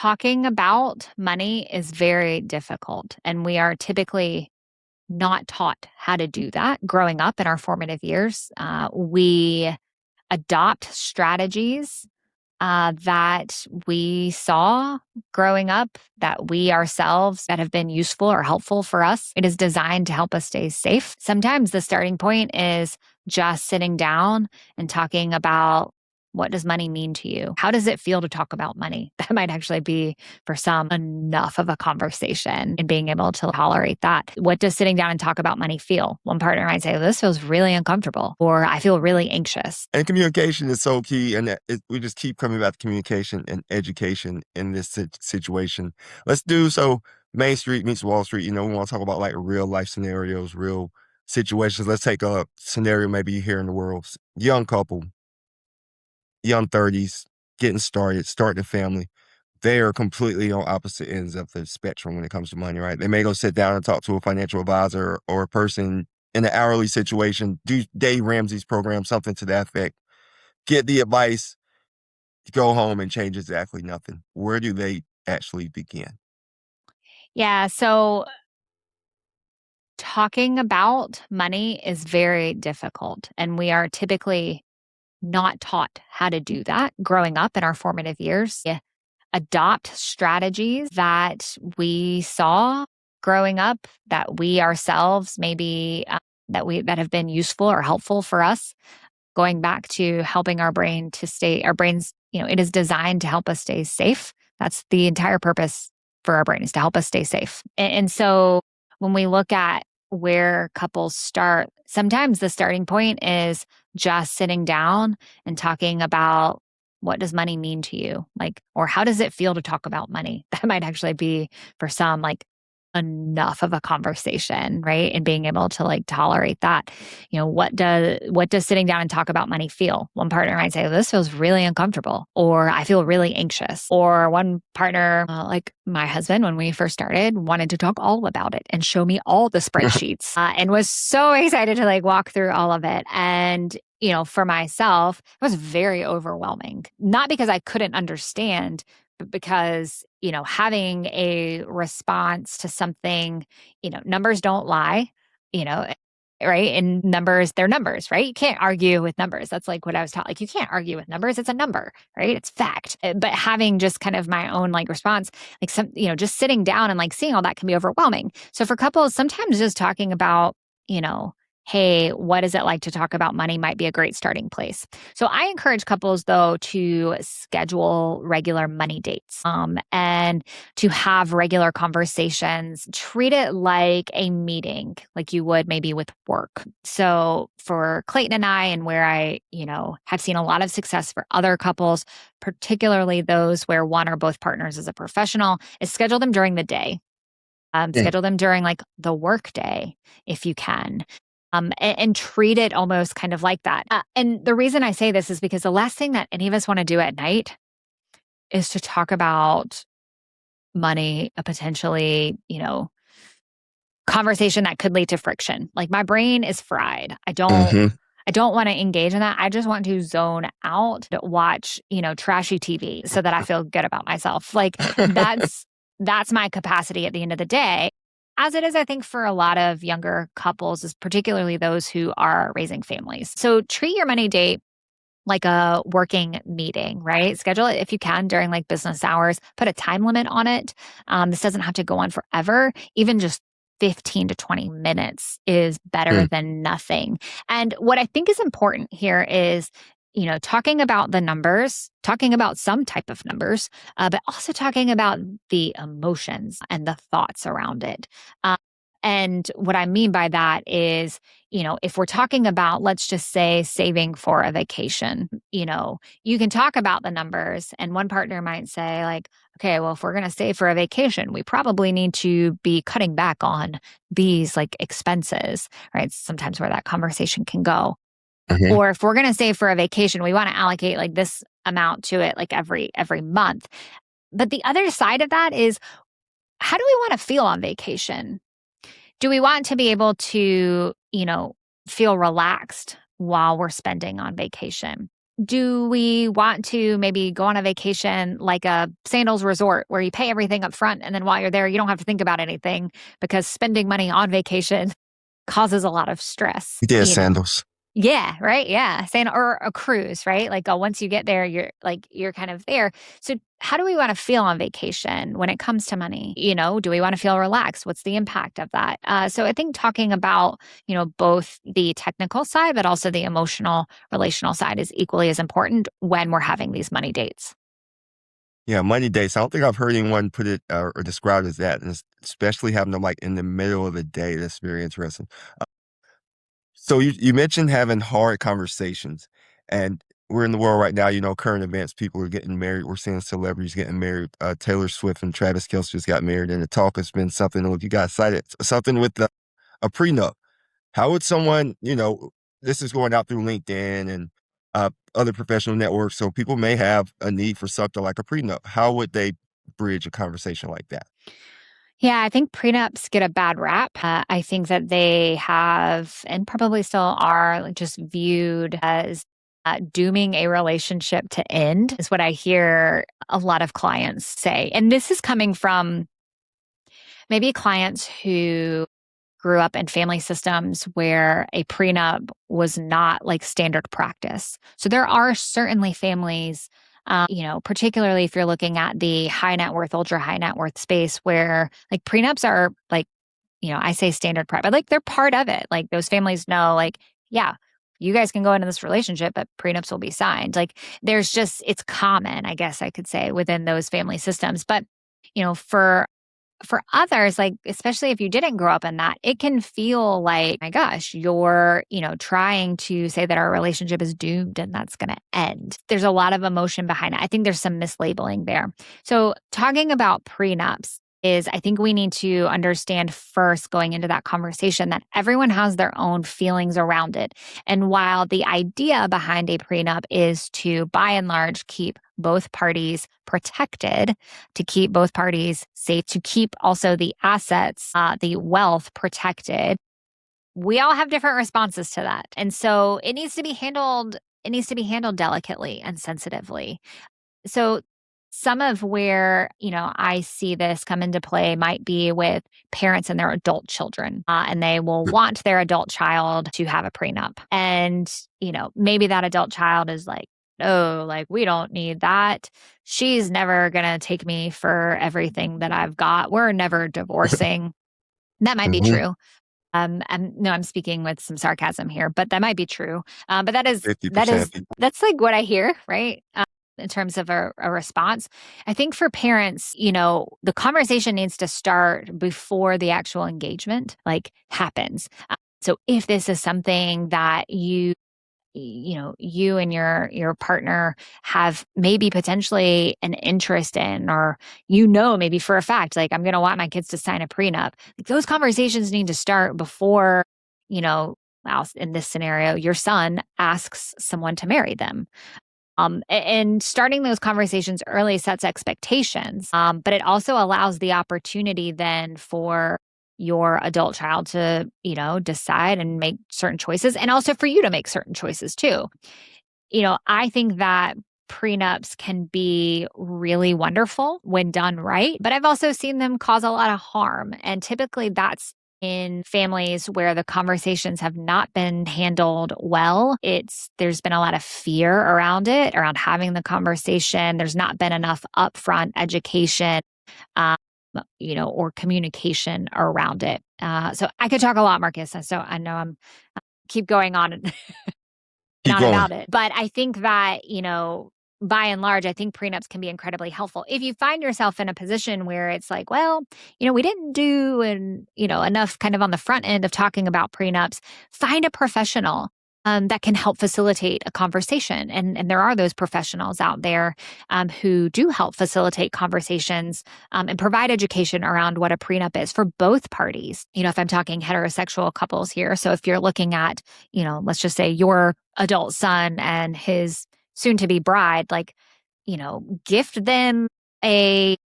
Talking about money is very difficult, and we are typically not taught how to do that growing up in our formative years. We adopt strategies that we saw growing up that we ourselves that have been useful or helpful for us. It is designed to help us stay safe. Sometimes the starting point is just sitting down and talking about what does money mean to you? How does it feel to talk about money? That might actually be for some enough of a conversation and being able to tolerate that. What does sitting down and talk about money feel? One partner might say, this feels really uncomfortable, or I feel really anxious. And communication is so key, and we just keep coming back to communication and education in this situation. Let's do so. Main Street meets Wall Street. We want to talk about like real life scenarios, real situations. Let's take a scenario maybe here in the world. Young couple, young 30s, getting starting a family. They are completely on opposite ends of the spectrum when it comes to money, right? They may go sit down and talk to a financial advisor or a person in an hourly situation, do Dave Ramsey's program, something to that effect, get the advice, go home and change exactly nothing. Where do they actually begin? Yeah. So talking about money is very difficult, and we are typically not taught how to do that growing up in our formative years. Yeah. Adopt strategies that we saw growing up that we ourselves maybe that have been useful or helpful for us, going back to helping our brains, it is designed to help us stay safe. That's the entire purpose for our brain, is to help us stay safe. And so when we look at where couples start, sometimes the starting point is just sitting down and talking about what does money mean to you? Or how does it feel to talk about money? That might actually be for some enough of a conversation, right? And being able to tolerate that. What does sitting down and talk about money feel? One partner might say, this feels really uncomfortable, or I feel really anxious. Or one partner, like my husband, when we first started, wanted to talk all about it and show me all the spreadsheets, and was so excited to walk through all of it. And for myself, it was very overwhelming. Not because I couldn't understand, but because, having a response to something, numbers don't lie, you know, right? And numbers, they're numbers, right? You can't argue with numbers. That's what I was taught. You can't argue with numbers. It's a number, right? It's fact. But having just kind of my own response, just sitting down and seeing all that can be overwhelming. So for couples, sometimes just talking about, hey, what is it like to talk about money might be a great starting place. So I encourage couples, though, to schedule regular money dates, and to have regular conversations. Treat it like a meeting, like you would maybe with work. So for Clayton and I, and where I, have seen a lot of success for other couples, particularly those where one or both partners is a professional, is schedule them during the day. Schedule them during the work day if you can. And treat it almost kind of like that. And the reason I say this is because the last thing that any of us want to do at night is to talk about money, a potentially, conversation that could lead to friction. My brain is fried. Hmm. I don't want to engage in that. I just want to zone out, to watch, trashy TV so that I feel good about myself. That's my capacity at the end of the day. As it is, I think, for a lot of younger couples, is particularly those who are raising families. So treat your money date like a working meeting, right? Schedule it if you can during business hours. Put a time limit on it. This doesn't have to go on forever. Even just 15 to 20 minutes is better than nothing. And what I think is important here is, talking about the numbers, talking about some type of numbers, but also talking about the emotions and the thoughts around it. And what I mean by that is, if we're talking about, let's just say, saving for a vacation, you can talk about the numbers, and one partner might say, okay, well, if we're going to save for a vacation, we probably need to be cutting back on these expenses, right? Sometimes where that conversation can go. Hmm. Or if we're going to save for a vacation, we want to allocate this amount to it, every month. But the other side of that is, how do we want to feel on vacation? Do we want to be able to, feel relaxed while we're spending on vacation? Do we want to maybe go on a vacation like a sandals resort where you pay everything up front and then while you're there, you don't have to think about anything because spending money on vacation causes a lot of stress, He did sandals. Yeah, right. Yeah. Saying or a cruise, right? Like once you get there, you're kind of there. So how do we want to feel on vacation when it comes to money? Do we want to feel relaxed? What's the impact of that? So I think talking about, both the technical side, but also the emotional, relational side is equally as important when we're having these money dates. Yeah, money dates. I don't think I've heard anyone put it or describe it as that, and especially having them like in the middle of the day. That's very interesting. So you mentioned having hard conversations, and we're in the world right now. Current events. People are getting married. We're seeing celebrities getting married. Taylor Swift and Travis Kelce just got married, and the talk has been something. Look, you guys cited something with a prenup. How would someone, this is going out through LinkedIn and other professional networks, so people may have a need for something like a prenup. How would they bridge a conversation like that? Yeah, I think prenups get a bad rap. I think that they have, and probably still are, like, just viewed as dooming a relationship to end, is what I hear a lot of clients say. And this is coming from maybe clients who grew up in family systems where a prenup was not like standard practice. So there are certainly families, particularly if you're looking at the high net worth, ultra high net worth space where like prenups are like, I say standard practice, but like they're part of it. Like those families know, like, yeah, you guys can go into this relationship, but prenups will be signed. Like it's common, I guess I could say, within those family systems. But, for others, like, especially if you didn't grow up in that, it can feel like, my gosh, you're, trying to say that our relationship is doomed and that's going to end. There's a lot of emotion behind it. I think there's some mislabeling there. So, talking about prenups is, I think we need to understand first going into that conversation that everyone has their own feelings around it. And while the idea behind a prenup is to, by and large, keep both parties protected, to keep both parties safe, to keep also the assets, the wealth protected, we all have different responses to that. And so it needs to be handled. It needs to be handled delicately and sensitively. So some of where, I see this come into play might be with parents and their adult children, and they will want their adult child to have a prenup. And, maybe that adult child is like, oh, like, we don't need that. She's never going to take me for everything that I've got. We're never divorcing. That might be Mhm. true. And no, I'm speaking with some sarcasm here, but that might be true. But that is that 50% is of people. that's like what I hear, right? In terms of a response, I think for parents, the conversation needs to start before the actual engagement like happens. So if this is something that you and your partner have maybe potentially an interest in, or maybe for a fact, like, I'm going to want my kids to sign a prenup, like, those conversations need to start before, well, in this scenario, your son asks someone to marry them. And starting those conversations early sets expectations, but it also allows the opportunity then for your adult child to, decide and make certain choices, and also for you to make certain choices too. I think that prenups can be really wonderful when done right, but I've also seen them cause a lot of harm. And typically that's in families where the conversations have not been handled well. There's been a lot of fear around it, around having the conversation. There's not been enough upfront education, um, or communication around it. So I could talk a lot, Marcus. So I know I'm keep going on and Keep on going. about it. But I think that, by and large, I think prenups can be incredibly helpful. If you find yourself in a position where it's like, well, we didn't do enough kind of on the front end of talking about prenups, find a professional that can help facilitate a conversation. And there are those professionals out there who do help facilitate conversations and provide education around what a prenup is for both parties. If I'm talking heterosexual couples here. So if you're looking at, let's just say your adult son and his soon to be bride, like, gift them a,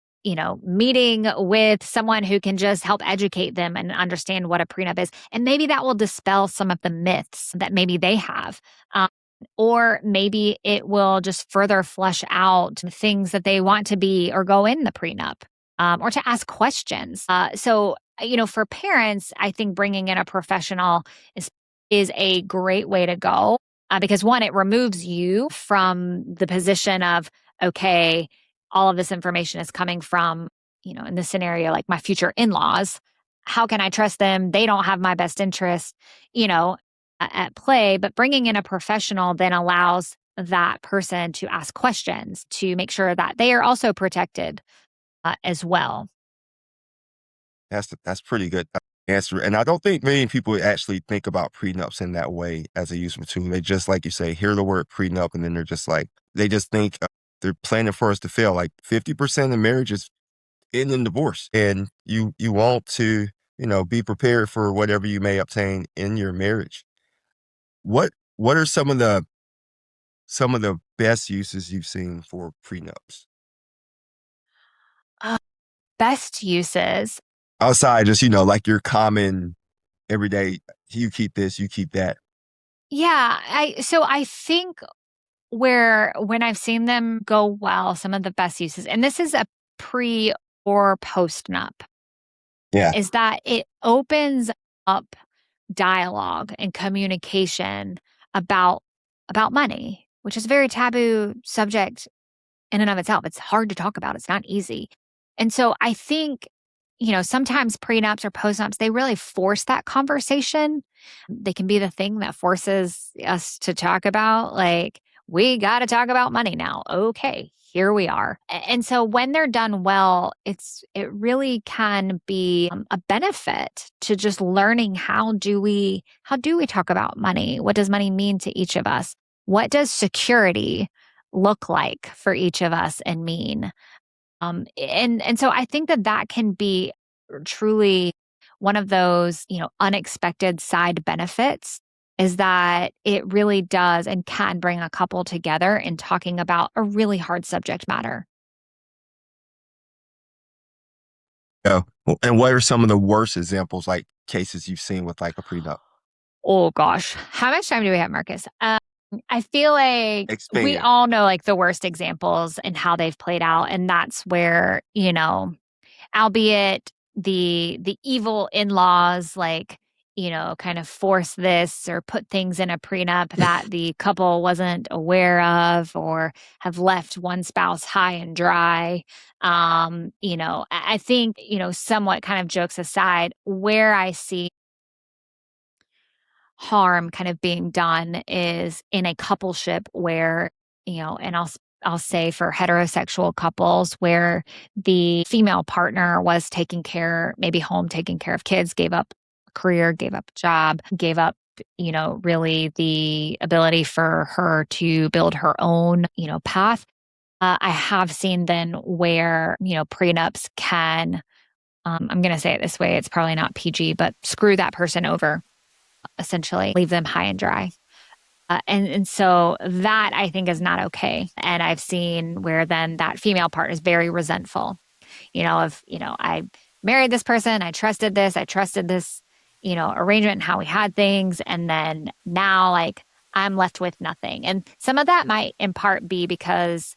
meeting with someone who can just help educate them and understand what a prenup is. And maybe that will dispel some of the myths that maybe they have. or maybe it will just further flesh out things that they want to be or go in the prenup, or to ask questions. For parents, I think bringing in a professional is is a great way to go, because one, it removes you from the position of, okay, all of this information is coming from, in this scenario, like my future in laws. How can I trust them? They don't have my best interest, you know, at play. But bringing in a professional then allows that person to ask questions to make sure that they are also protected, as well. That's pretty good answer, and I don't think many people actually think about prenups in that way as a useful tool. They just, like you say, hear the word prenup, and then they're just like they just think, they're planning for us to fail. Like 50% of marriages end in divorce, and you want to, be prepared for whatever you may obtain in your marriage. What are some of the best uses you've seen for prenups? Uh, Best uses. Outside just, like your common everyday, you keep this, you keep that. Yeah, I think where when I've seen them go well, some of the best uses, and this is a pre or post nup, Yeah. is that it opens up dialogue and communication about money, which is a very taboo subject in and of itself. It's hard to talk about. It's not easy. And so I think, sometimes prenups or postnups, they really force that conversation. They can be the thing that forces us to talk about, like, we got to talk about money now. Okay, here we are. And so when they're done well, it really can be, a benefit to just learning how do we talk about money? What does money mean to each of us? What does security look like for each of us and mean? And so I think that that can be truly one of those, unexpected side benefits, is that it really does and can bring a couple together in talking about a really hard subject matter. Yeah. And what are some of the worst examples, like cases you've seen with like a prenup? Oh gosh, how much time do we have, Marcus? I feel like we Expand. all know like the worst examples and how they've played out, and that's where, albeit the evil in-laws, like, kind of force this or put things in a prenup that the couple wasn't aware of, or have left one spouse high and dry. I think, somewhat kind of jokes aside, where I see harm kind of being done is in a coupleship where, and I'll say for heterosexual couples where the female partner was taking care, maybe home, taking care of kids, gave up a career, gave up a job, gave up, really the ability for her to build her own, path. I have seen then where, prenups can, I'm going to say it this way, it's probably not PG, but screw that person over, essentially leave them high and dry. And so that I think is not okay. And I've seen where then that female partner is very resentful, I married this person, I trusted this, arrangement and how we had things. And then now, like, I'm left with nothing. And some of that might in part be because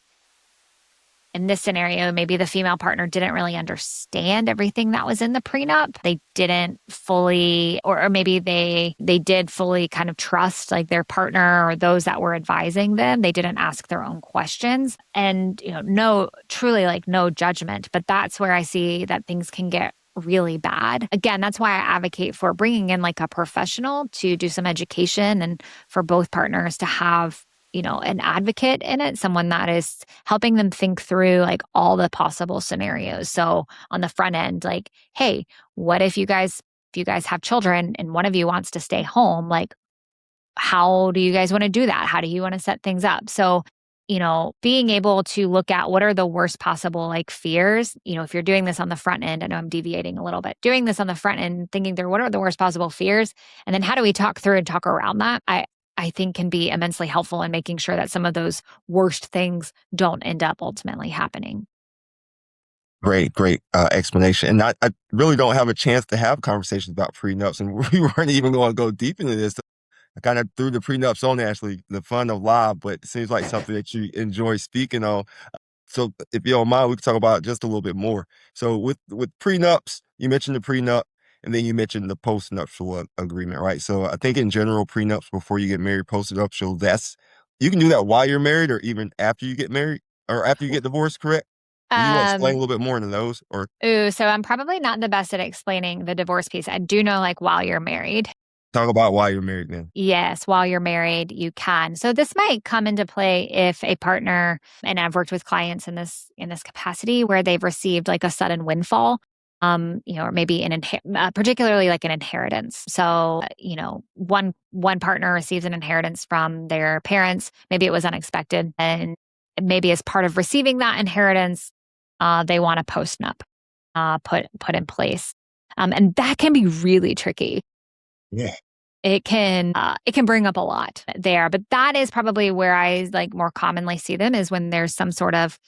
in this scenario, maybe the female partner didn't really understand everything that was in the prenup. They didn't fully, or maybe they did fully kind of trust like their partner or those that were advising them. They didn't ask their own questions, and no, truly like no judgment. But that's where I see that things can get really bad. Again, that's why I advocate for bringing in like a professional to do some education, and for both partners to have, an advocate in it, someone that is helping them think through like all the possible scenarios. So on the front end, like, hey, what if you guys have children and one of you wants to stay home? Like, how do you guys want to do that? How do you want to set things up? So, being able to look at what are the worst possible like fears, if you're doing this on the front end, I know I'm deviating a little bit, doing this on the front end, thinking through what are the worst possible fears, and then how do we talk through and talk around that? I think can be immensely helpful in making sure that some of those worst things don't end up ultimately happening. Great explanation. And I really don't have a chance to have conversations about prenups, and we weren't even going to go deep into this. I kind of threw the prenups on Ashley, the fun of live, but it seems like something that you enjoy speaking on. So if you don't mind, we can talk about it just a little bit more. So with prenups, you mentioned the prenup, and then you mentioned the postnuptial agreement, right? So I think in general, prenups before you get married, postnuptial, that's you can do that while you're married or even after you get married or after you get divorced, correct? Do you want to explain Um, a little bit more into those or so I'm probably not the best at explaining the divorce piece. I do know like while you're married. talk about why you're married then? Yes, while you're married, you can. So this might come into play if a partner, and I've worked with clients in this capacity where they've received like a sudden windfall, or maybe particularly like an inheritance. So, one partner receives an inheritance from their parents. Maybe it was unexpected, and maybe as part of receiving that inheritance, they want a postnup put in place, and that can be really tricky. Yeah. It can bring up a lot there, but that is probably where I like more commonly see them is when there's some sort of,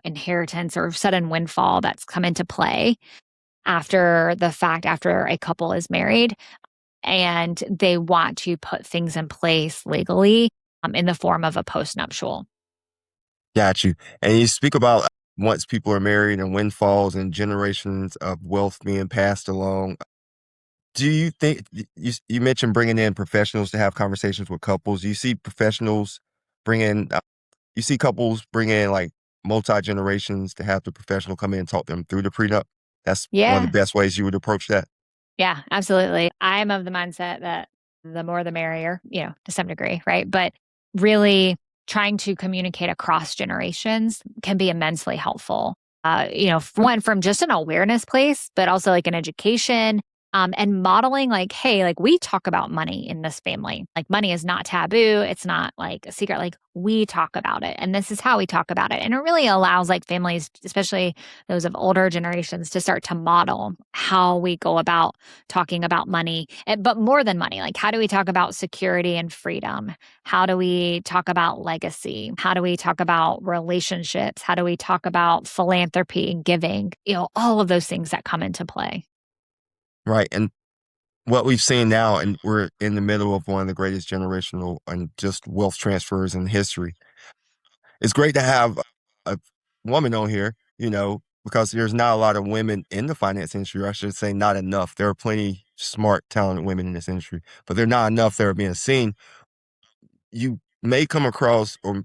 inheritance or sudden windfall that's come into play after the fact, after a couple is married and they want to put things in place legally in the form of a postnuptial. Got you. And you speak about once people are married and windfalls and generations of wealth being passed along. Do you think you mentioned bringing in professionals to have conversations with couples? Do you see professionals bring in, you see couples bring in like multi generations to have the professional come in and talk them through the prenup? That's one of the Yeah. best ways you would approach that. Yeah, absolutely. I'm of the mindset that the more the merrier, to some degree, right? But really trying to communicate across generations can be immensely helpful. One from just an awareness place, but also like an education, and modeling like, hey, like we talk about money in this family. Like money is not taboo. It's not like a secret. Like we talk about it. And this is how we talk about it. And it really allows like families, especially those of older generations, to start to model how we go about talking about money, but more than money, like how do we talk about security and freedom? How do we talk about legacy? How do we talk about relationships? How do we talk about philanthropy and giving? All of those things that come into play. Right. And what we've seen now, and we're in the middle of one of the greatest generational and just wealth transfers in history. It's great to have a woman on here, because there's not a lot of women in the finance industry, or I should say not enough. There are plenty smart, talented women in this industry, but they're not enough that are being seen. You may come across or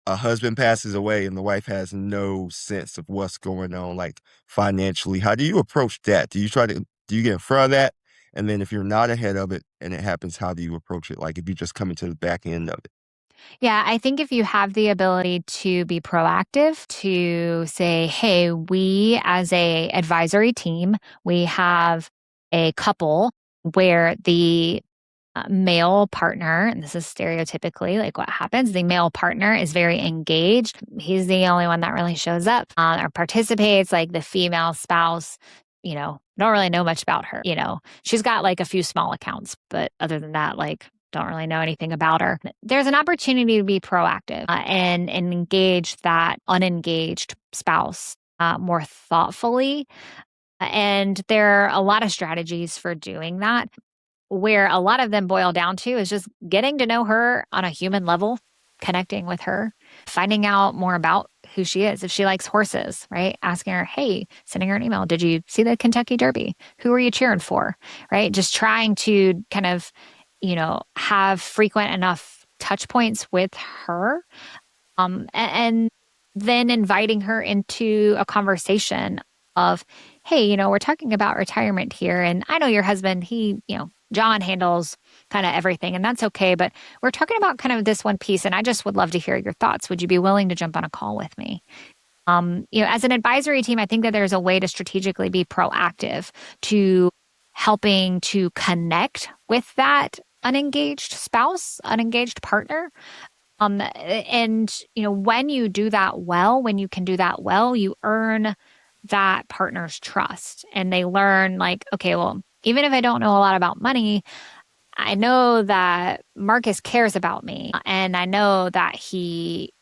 a husband passes away and the wife has no sense of what's going on, like financially. How do you approach that? Do you get in front of that? And then if you're not ahead of it and it happens, how do you approach it? Like if you just come into the back end of it. Yeah, I think if you have the ability to be proactive, to say, "Hey, we as a advisory team, we have a couple where the male partner, and this is stereotypically like what happens, the male partner is very engaged. He's the only one that really shows up or participates. Like the female spouse, don't really know much about her. She's got like a few small accounts, but other than that, like, don't really know anything about her. There's an opportunity to be proactive and engage that unengaged spouse more thoughtfully. And there are a lot of strategies for doing that where a lot of them boil down to is just getting to know her on a human level, connecting with her, finding out more about who she is. If she likes horses, right? Asking her, hey, sending her an email. Did you see the Kentucky Derby? Who are you cheering for? Right? Just trying to kind of, have frequent enough touch points with her, and then inviting her into a conversation of, hey, we're talking about retirement here. And I know your husband, John handles kind of everything, and that's okay. But we're talking about kind of this one piece, and I just would love to hear your thoughts. Would you be willing to jump on a call with me? As an advisory team, I think that there's a way to strategically be proactive to helping to connect with that unengaged spouse, unengaged partner, and when you do that well, when you can do that well, you earn that partner's trust and they learn like, okay, well, even if I don't know a lot about money, I know that Marcus cares about me and I know that he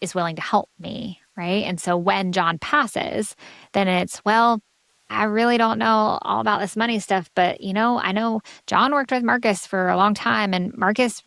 is willing to help me. Right. And so when John passes, then it's, well, I really don't know all about this money stuff, but I know John worked with Marcus for a long time, and Marcus,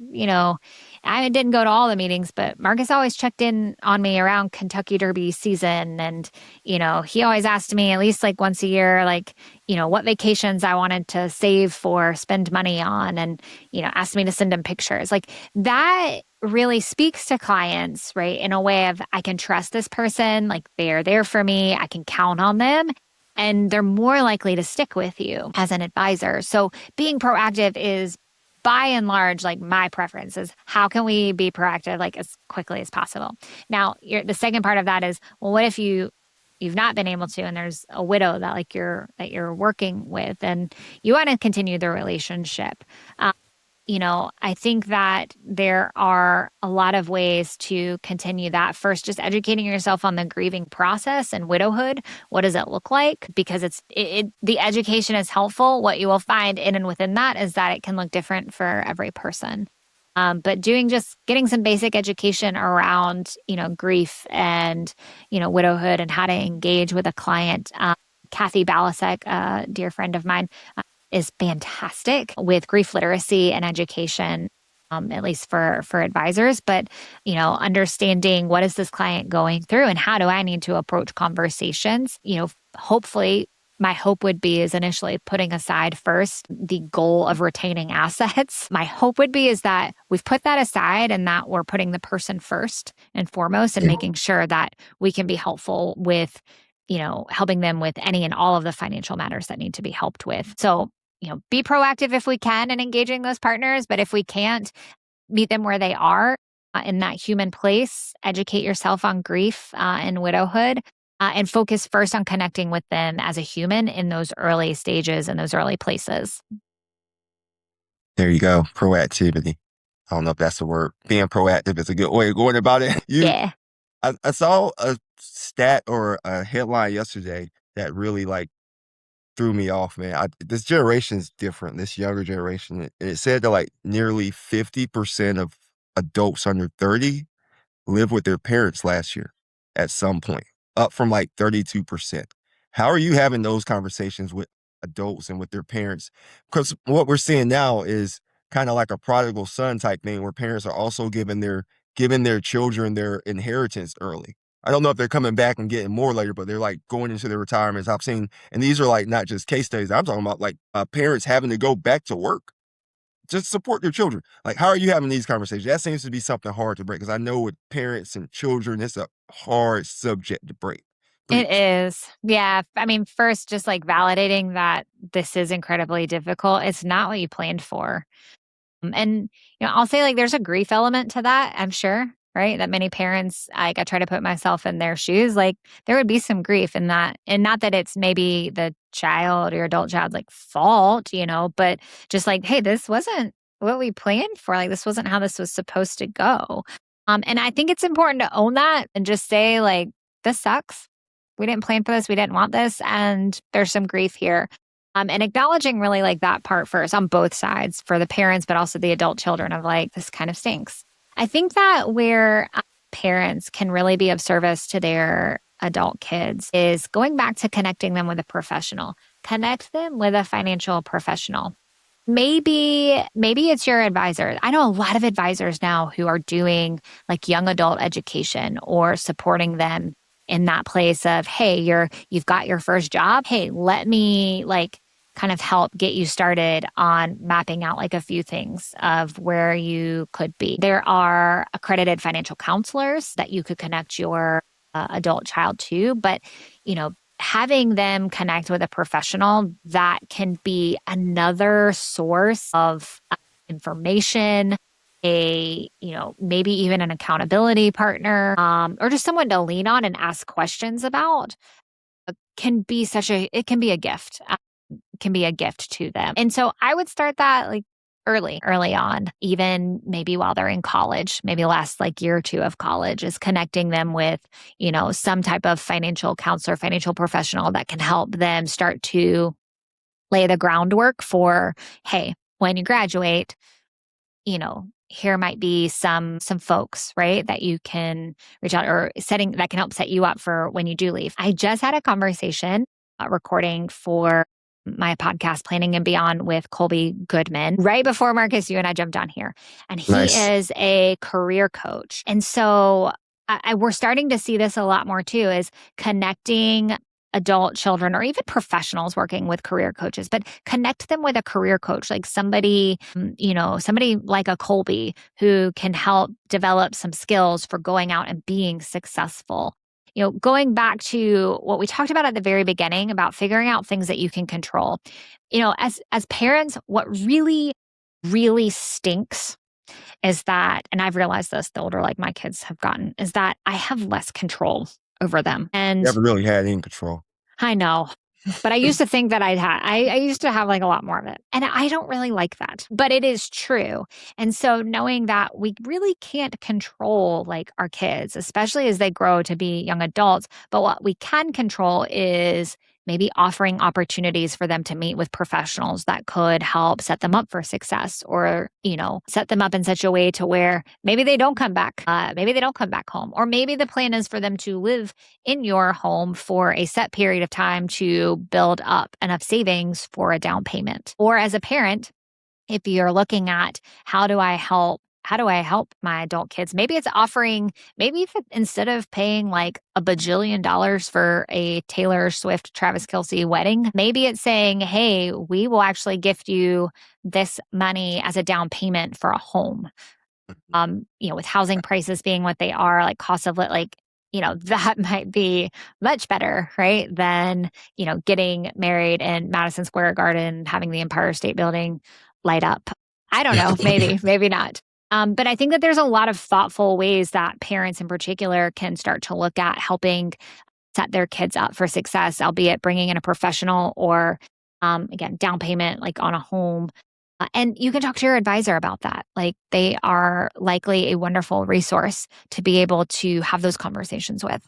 I didn't go to all the meetings, but Marcus always checked in on me around Kentucky Derby season. And, he always asked me at least like once a year, like, what vacations I wanted to save for, spend money on, and, asked me to send him pictures. Like that really speaks to clients, right? In a way of I can trust this person, like they're there for me, I can count on them, and they're more likely to stick with you as an advisor. So being proactive is by and large like my preference is how can we be proactive like as quickly as possible. Now, the second part of that is, well, what if you've not been able to, and there's a widow that like you're working with and you want to continue the relationship. I think that there are a lot of ways to continue that. First, just educating yourself on the grieving process and widowhood. What does it look like? Because the education is helpful. What you will find in and within that is that it can look different for every person. But getting some basic education around, grief and, widowhood and how to engage with a client. Kathy Balasek, a dear friend of mine, is fantastic with grief literacy and education, at least for advisors. But, understanding what is this client going through and how do I need to approach conversations, hopefully my hope would be is initially putting aside first the goal of retaining assets. My hope would be is that we've put that aside and that we're putting the person first and foremost and making sure that we can be helpful with, helping them with any and all of the financial matters that need to be helped with. So, be proactive if we can in engaging those partners, but if we can't, meet them where they are in that human place, educate yourself on grief and widowhood, and focus first on connecting with them as a human in those early stages and those early places. There you go. Proactivity. I don't know if that's the word. Being proactive is a good way of going about it. Yeah. I saw a stat or a headline yesterday that really like threw me off, man. This generation is different. This younger generation, and it said that like nearly 50% of adults under 30 live with their parents last year at some point, up from like 32%. How are you having those conversations with adults and with their parents? Because what we're seeing now is kind of like a prodigal son type thing where parents are also giving their children their inheritance early. I don't know if they're coming back and getting more later, but they're like going into their retirements. I've seen, and these are like not just case studies. I'm talking about like parents having to go back to work just support your children. Like, how are you having these conversations? That seems to be something hard to break because I know with parents and children, it's a hard subject to It breach. is. Yeah. I mean, first, just like validating that this is incredibly difficult. It's not what you planned for. And, I'll say like there's a grief element to that, I'm sure, right? That many parents, like I try to put myself in their shoes, like there would be some grief in that. And not that it's maybe the child or adult child's like fault, but just like, hey, this wasn't what we planned for. Like this wasn't how this was supposed to go. And I think it's important to own that and just say, like, this sucks. We didn't plan for this. We didn't want this. And there's some grief here. And acknowledging really like that part first on both sides for the parents, but also the adult children of like, this kind of stinks. I think that where parents can really be of service to their adult kids is going back to connecting them with a professional, connect them with a financial professional. Maybe it's your advisor. I know a lot of advisors now who are doing like young adult education or supporting them in that place of, hey, you've got your first job. Hey, let me like kind of help get you started on mapping out like a few things of where you could be. There are accredited financial counselors that you could connect your adult child to, but having them connect with a professional that can be another source of information, maybe even an accountability partner, or just someone to lean on and ask questions about it can be a gift. Can be a gift to them. And so I would start that like early on, even maybe while they're in college, maybe last like year or two of college, is connecting them with, some type of financial counselor, financial professional that can help them start to lay the groundwork for, hey, when you graduate, here might be some folks, right, that you can reach out or setting that can help set you up for when you do leave. I just had a conversation recording for my podcast, Planning and Beyond with Colby Goodman, right before Marcus, you and I jumped on here. And he Nice. is a career coach. And so we're starting to see this a lot more too, is connecting adult children or even professionals working with career coaches, but connect them with a career coach, like somebody, somebody like a Colby who can help develop some skills for going out and being successful. Going back to what we talked about at the very beginning about figuring out things that you can control. As parents, what really, really stinks is that, and I've realized this the older like my kids have gotten, is that I have less control over them. And Never really had any control. I know. But I used to think that I used to have like a lot more of it. And I don't really like that, but it is true. And so knowing that we really can't control like our kids, especially as they grow to be young adults, but what we can control is maybe offering opportunities for them to meet with professionals that could help set them up for success or, set them up in such a way to where maybe they don't come back. Maybe they don't come back home. Or maybe the plan is for them to live in your home for a set period of time to build up enough savings for a down payment. Or as a parent, if you're looking at how do I help my adult kids? Maybe it's offering, maybe if instead of paying like a bajillion dollars for a Taylor Swift, Travis Kelce wedding, maybe it's saying, hey, we will actually gift you this money as a down payment for a home. With housing prices being what they are, like cost of that might be much better, right? Than, getting married in Madison Square Garden, having the Empire State Building light up. I don't know, maybe, maybe not. But I think that there's a lot of thoughtful ways that parents in particular can start to look at helping set their kids up for success, albeit bringing in a professional or, again, down payment like on a home. And you can talk to your advisor about that. Like they are likely a wonderful resource to be able to have those conversations with.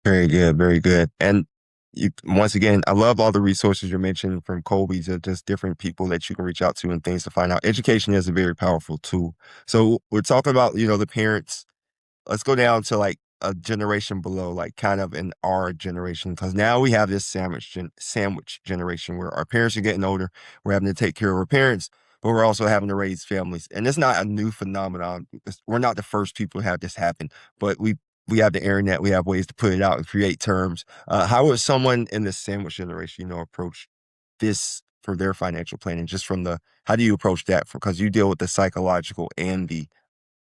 Very good, very good. And once again, I love all the resources you're mentioning from Colby to just different people that you can reach out to and things to find out. Education is a very powerful tool. So we're talking about, the parents. Let's go down to like a generation below, like kind of in our generation, because now we have this sandwich generation where our parents are getting older. We're having to take care of our parents, but we're also having to raise families. And it's not a new phenomenon. We're not the first people to have this happen, but we have the internet. We have ways to put it out and create terms. How would someone in this sandwich generation, approach this for their financial planning? Just from how do you approach that? Because you deal with the psychological and the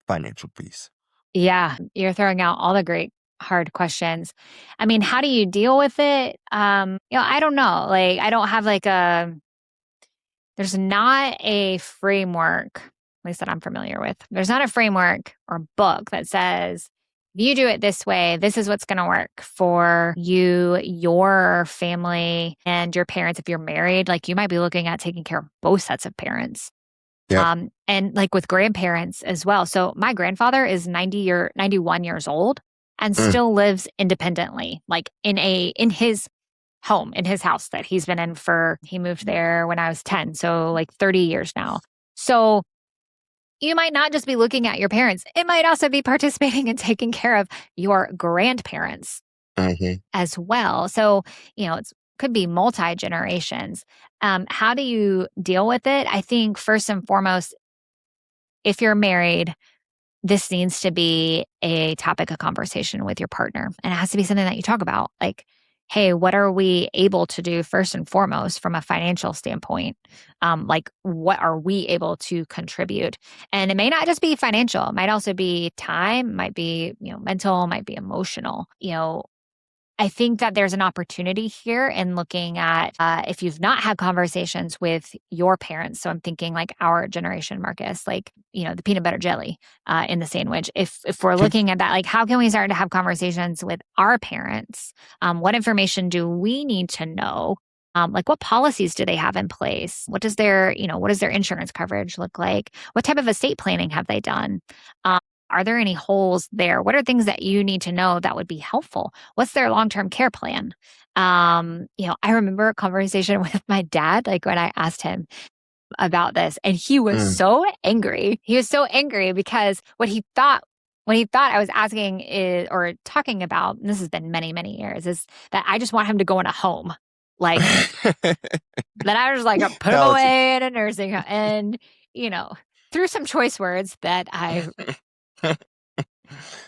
financial piece. Yeah, you're throwing out all the great hard questions. I mean, how do you deal with it? I don't know. Like I don't have there's not a framework, at least that I'm familiar with. There's not a framework or book that says if you do it this way, this is what's going to work for you, your family, and your parents. If you're married, like you might be looking at taking care of both sets of parents. Yeah. And like with grandparents as well. So my grandfather is 91 years old and Mm. still lives independently, like in his home, in his house that he's been in he moved there when I was 10. So like 30 years now. So you might not just be looking at your parents. It might also be participating in taking care of your grandparents Mhm. as well. So, it's could be multi generations. How do you deal with it? I think first and foremost, if you're married, this needs to be a topic of conversation with your partner. And it has to be something that you talk about. Like, hey, what are we able to do first and foremost from a financial standpoint? Like, what are we able to contribute? And it may not just be financial, it might also be time, might be, mental, might be emotional. I think that there's an opportunity here in looking at if you've not had conversations with your parents. So I'm thinking like our generation, Marcus, like, the peanut butter jelly in the sandwich. If we're looking at that, like, how can we start to have conversations with our parents? What information do we need to know? Like what policies do they have in place? What does their insurance coverage look like? What type of estate planning have they done? Are there any holes there? What are things that you need to know that would be helpful? What's their long-term care plan? I remember a conversation with my dad, like when I asked him about this, and he was Mm. so angry. He was so angry because what he thought what he thought I was asking is, or talking about, and this has been many, many years, is that I just want him to go in a home. Like, that I was like, put him How it's away in a nursing home. And, you know, through some choice words that I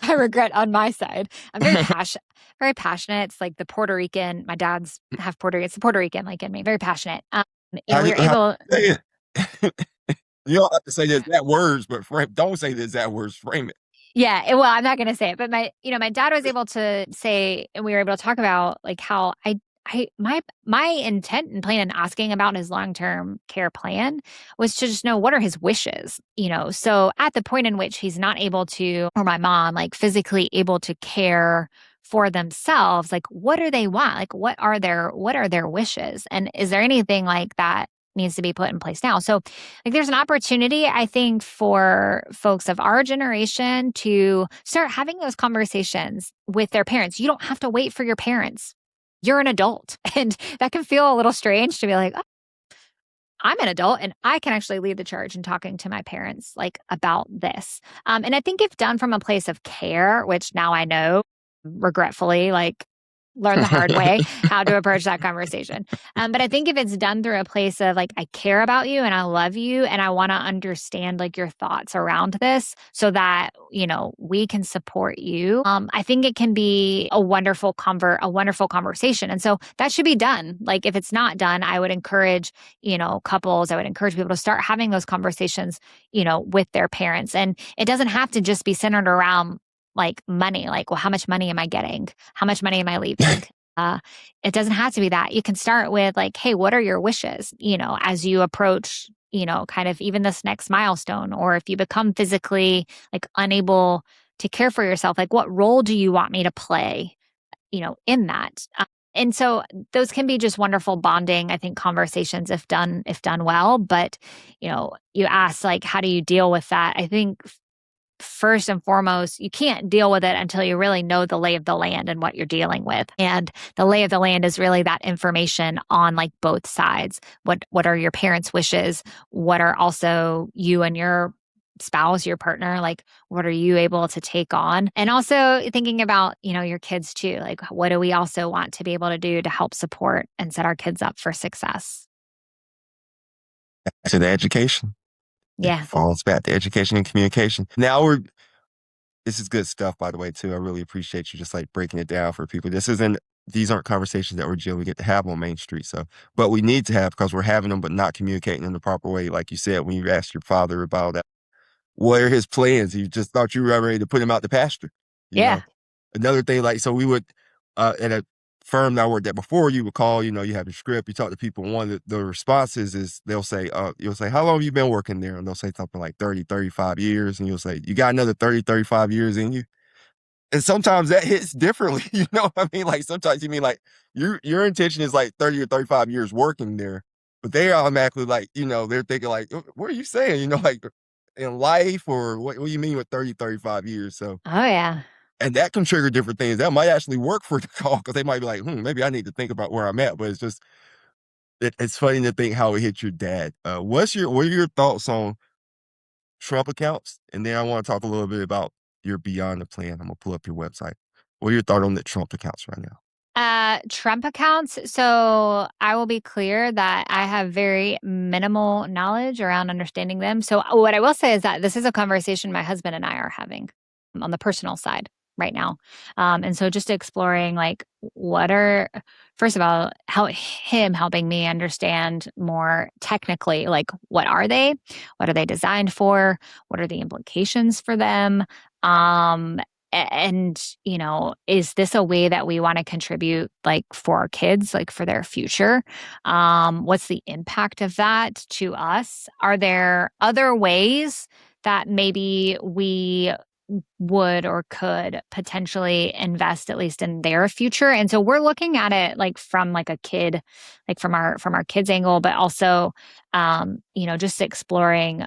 regret on my side. I'm very passionate. It's like the Puerto Rican, my dad's half Puerto Rican. It's the Puerto Rican like in me, very passionate. how We you were how able, you say it. You don't have to say the exact words, but don't say the exact words, frame it. yeah, well, I'm not going to say it, but my dad was able to say, and we were able to talk about like how my intent and plan in asking about his long-term care plan was to just know what are his wishes. So at the point in which he's not able to, or my mom, like physically able to care for themselves, like what do they want? Like what are their wishes? And is there anything like that needs to be put in place now? So like there's an opportunity, I think, for folks of our generation to start having those conversations with their parents. You don't have to wait for your parents. You're an adult. And that can feel a little strange to be like, oh, I'm an adult and I can actually lead the charge in talking to my parents like about this. And I think if done from a place of care, which now I know regretfully, like learn the hard way how to approach that conversation. But I think if it's done through a place of like, I care about you and I love you and I want to understand like your thoughts around this so that, we can support you. I think it can be a wonderful conversation. And so that should be done. Like if it's not done, I would encourage, couples, I would encourage people to start having those conversations, with their parents. And it doesn't have to just be centered around like money, like, well, how much money am I getting? How much money am I leaving? Uh, it doesn't have to be that. You can start with like, hey, what are your wishes? As you approach, kind of even this next milestone, or if you become physically like unable to care for yourself, like what role do you want me to play, in that? And so those can be just wonderful bonding, I think, conversations if done well. But, you ask like, how do you deal with that? I think first and foremost, you can't deal with it until you really know the lay of the land and what you're dealing with. And the lay of the land is really that information on like both sides. What are your parents' wishes? What are also you and your spouse, your partner, like what are you able to take on? And also thinking about, your kids too. Like what do we also want to be able to do to help support and set our kids up for success? To the education. It Yeah. falls back to education and communication. This is good stuff, by the way, too. I really appreciate you just like breaking it down for people. These aren't conversations that we generally get to have on Main Street. So, but we need to have because we're having them, but not communicating in the proper way. Like you said, when you asked your father about that, what are his plans? You just thought you were ready to put him out the pasture, you know? Yeah. Another thing, like, so we would, at a firm that I worked at before, you would call, you have a script, you talk to people. And one of the responses is you'll say, how long have you been working there? And they'll say something like 30, 35 years. And you'll say, you got another 30, 35 years in you. And sometimes that hits differently. You know what I mean? Like sometimes you mean like your intention is like 30 or 35 years working there, but they automatically like, they're thinking like, what are you saying? Like in life or what do you mean with 30, 35 years? So, Oh, yeah. and that can trigger different things. That might actually work for the call because they might be like, maybe I need to think about where I'm at. But it's funny to think how it hit your dad. What are your thoughts on Trump accounts? And then I want to talk a little bit about your Beyond the Plan. I'm gonna pull up your website. What are your thoughts on the Trump accounts right now? Trump accounts. So I will be clear that I have very minimal knowledge around understanding them. So what I will say is that this is a conversation my husband and I are having on the personal side right now. And so just exploring like first of all, how him helping me understand more technically, like what are they? What are they designed for? What are the implications for them? Um, and is this a way that we want to contribute like for our kids, like for their future? What's the impact of that to us? Are there other ways that maybe we would or could potentially invest at least in their future? And so we're looking at it like from like a kid, like from our kids angle, but also just exploring,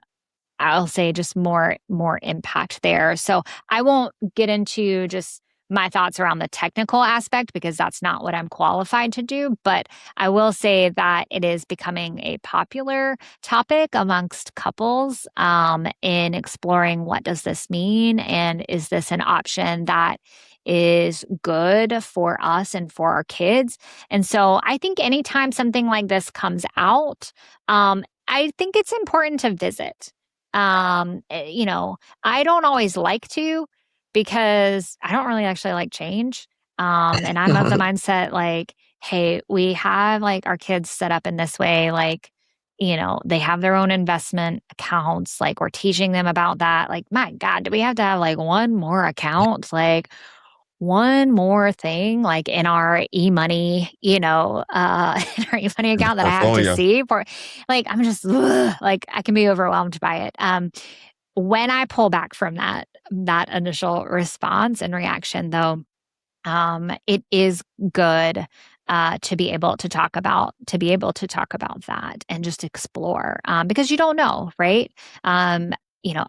I'll say, just more impact there. So I won't get into just my thoughts around the technical aspect because that's not what I'm qualified to do. But I will say that it is becoming a popular topic amongst couples in exploring what does this mean and is this an option that is good for us and for our kids. And so I think anytime something like this comes out, I think it's important to visit. You know, I don't always like to because I don't really actually like change. And I'm of the mindset like, hey, we have like our kids set up in this way, like, you know, they have their own investment accounts. Like, we're teaching them about that. Like, my God, do we have to have like one more account? Like, one more thing like in our e-money, in our e-money In the account that I have to portfolio. see for like I'm just ugh, like I can be overwhelmed by it. When I pull back from that initial response and reaction though, it is good to be able to talk about that and just explore because you don't know, right? You know,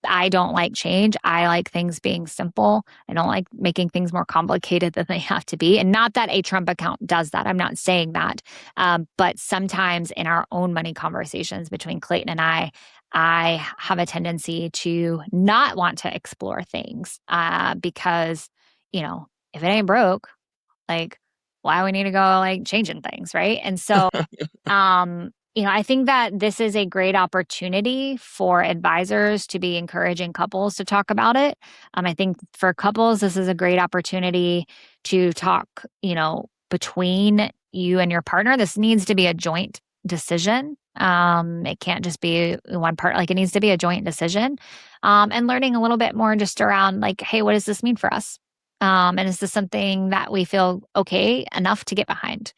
I don't like change. I like things being simple. I don't like making things more complicated than they have to be. And not that a Trump account does that. I'm not saying that. But sometimes in our own money conversations between Clayton and I have a tendency to not want to explore things because, if it ain't broke, like, why we need to go like changing things, right? And so I think that this is a great opportunity for advisors to be encouraging couples to talk about it. I think for couples, this is a great opportunity to talk, between you and your partner. This needs to be a joint decision. It can't just be one part, like it needs to be a joint decision. And learning a little bit more just around like, hey, what does this mean for us? And is this something that we feel okay enough to get behind?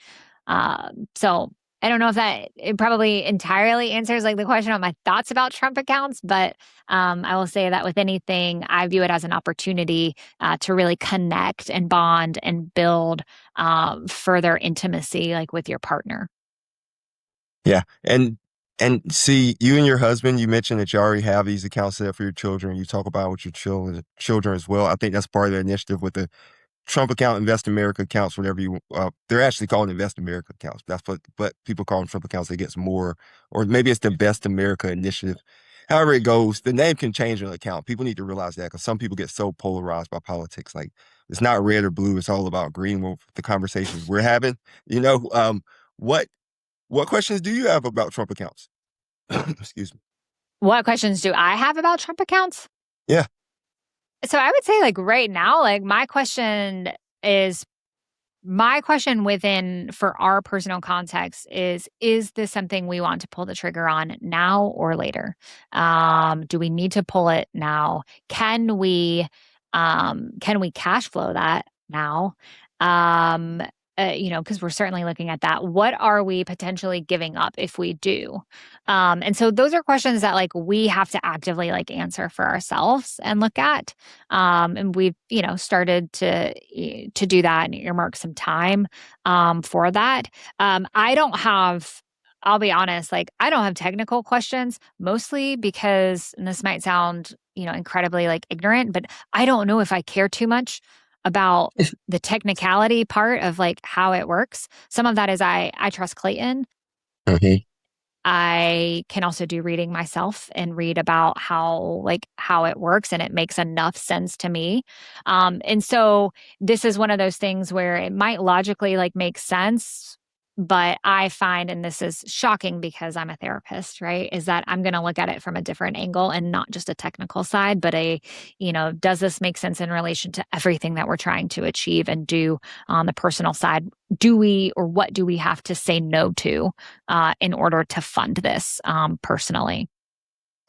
So I don't know if that it probably entirely answers like the question on my thoughts about Trump accounts, but I will say that with anything, I view it as an opportunity to really connect and bond and build further intimacy, like with your partner. Yeah. And see, you and your husband, you mentioned that you already have these accounts set up for your children. You talk about with your children as well. I think that's part of the initiative with the Trump account, Invest America accounts, whatever they're actually called Invest America accounts. That's what, but people call them Trump accounts. It gets more, or maybe it's the Best America initiative. However it goes, the name can change an account. People need to realize that because some people get so polarized by politics. Like it's not red or blue. It's all about green. Well, the conversations we're having, you know, what, what questions do you have about Trump accounts? Excuse me. What questions do I have about Trump accounts? Yeah. So I would say like right now, like is my question within for our personal context is this something we want to pull the trigger on now or later? Do we need to pull it now? Can we cash flow that now? Um because we're certainly looking at that. What are we potentially giving up if we do? And so those are questions that like we have to actively like answer for ourselves and look at. And we've, started to do that and earmark some time for that. I don't have, I'll be honest, like I don't have technical questions, mostly because, and this might sound, incredibly like ignorant, but I don't know if I care too much about the technicality part of like how it works. Some of that is I trust Clayton. Mhm. I can also do reading myself and read about how it works and it makes enough sense to me. And so this is one of those things where it might logically like make sense, but I find, and this is shocking because I'm a therapist, right? Is that I'm going to look at it from a different angle and not just a technical side, but does this make sense in relation to everything that we're trying to achieve and do on the personal side? Do we, or what do we have to say no to in order to fund this personally?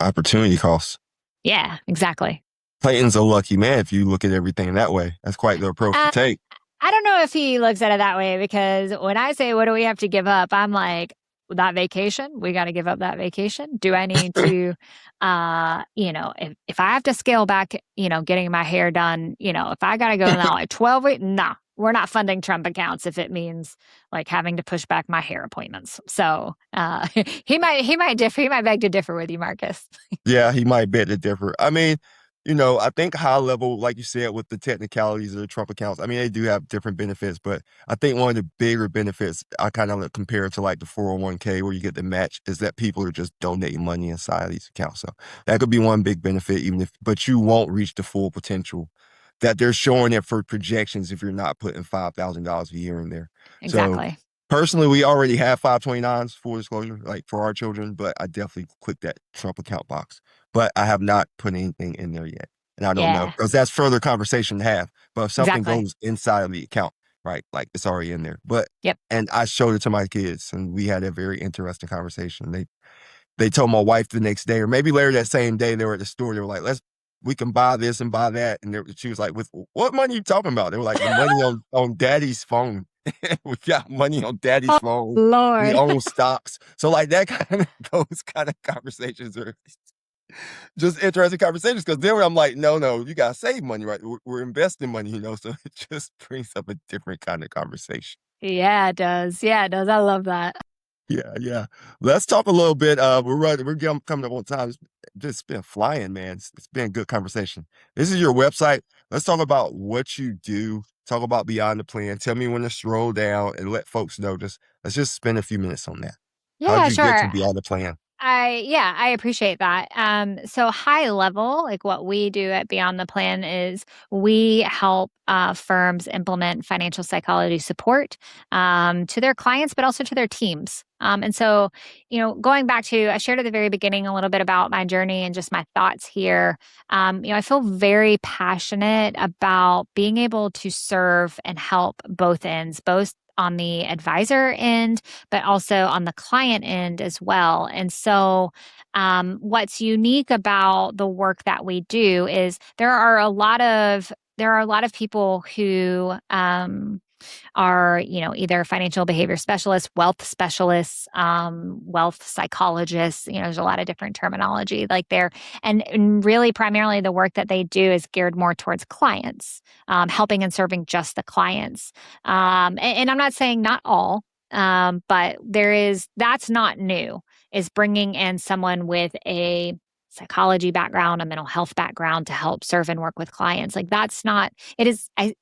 Opportunity costs. Yeah, exactly. Clayton's a lucky man if you look at everything that way. That's quite the approach to Uh, take. I don't know if he looks at it that way because when I say, what do we have to give up? I'm like, that vacation, we got to give up that vacation. Do I need to, if I have to scale back, getting my hair done, if I got to go now like 12 weeks, nah, we're not funding Trump accounts if it means like having to push back my hair appointments. So he might differ. He might beg to differ with you, Marcus. Yeah, he might beg to differ. I mean, I think high level, like you said, with the technicalities of the Trump accounts, I mean, they do have different benefits, but I think one of the bigger benefits I kind of compare it to like the 401k where you get the match is that people are just donating money inside these accounts. So that could be one big benefit, but you won't reach the full potential that they're showing it for projections if you're not putting $5,000 a year in there. So Exactly. personally, we already have 529s, full disclosure, like for our children, but I definitely click that Trump account box. But I have not put anything in there yet. And I don't know Yeah, because that's further conversation to have. But if something exactly. goes inside of the account, right, like it's already in there. Yep. And I showed it to my kids and we had a very interesting conversation. They told my wife the next day, or maybe later that same day, they were at the store. They were like, we can buy this and buy that. And she was like, with what money are you talking about? They were like, the money on daddy's phone. We got money on daddy's Oh, phone. We Lord. own stocks. So like that kind of, those kind of conversations are just interesting conversations. Cause then I'm like, no, you got to save money, right? We're investing money, So it just brings up a different kind of conversation. Yeah, it does. Yeah, it does. I love that. Yeah, yeah. Let's talk a little bit. Coming up on time. It's just been flying, man. It's been a good conversation. This is your website. Let's talk about what you do. Talk about Beyond the Plan. Tell me when to scroll down and let folks know. Let's just spend a few minutes on that. How'd Yeah, you get to sure. Beyond the Plan? I appreciate that. So high level, like what we do at Beyond the Plan is we help firms implement financial psychology support to their clients, but also to their teams. And so, going back to, I shared at the very beginning a little bit about my journey and just my thoughts here. I feel very passionate about being able to serve and help both ends, both on the advisor end but also on the client end as well. And so, what's unique about the work that we do is there are a lot of people who are, either financial behavior specialists, wealth specialists, wealth psychologists. There's a lot of different terminology like there. And really, primarily, the work that they do is geared more towards clients, helping and serving just the clients. And I'm not saying not all, but that's not new, is bringing in someone with a psychology background, a mental health background to help serve and work with clients. Like that's not, it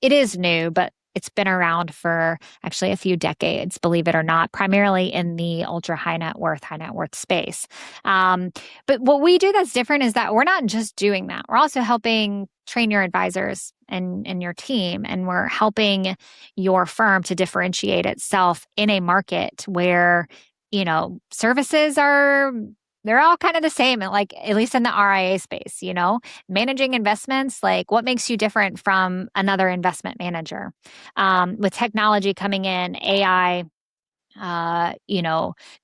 is new, but it's been around for actually a few decades, believe it or not, primarily in the ultra high net worth space. Um, but what we do that's different is that we're not just doing that. We're also helping train your advisors and your team, and we're helping your firm to differentiate itself in a market where, services they're all kind of the same, like at least in the RIA space, managing investments, like what makes you different from another investment manager? With technology coming in, AI,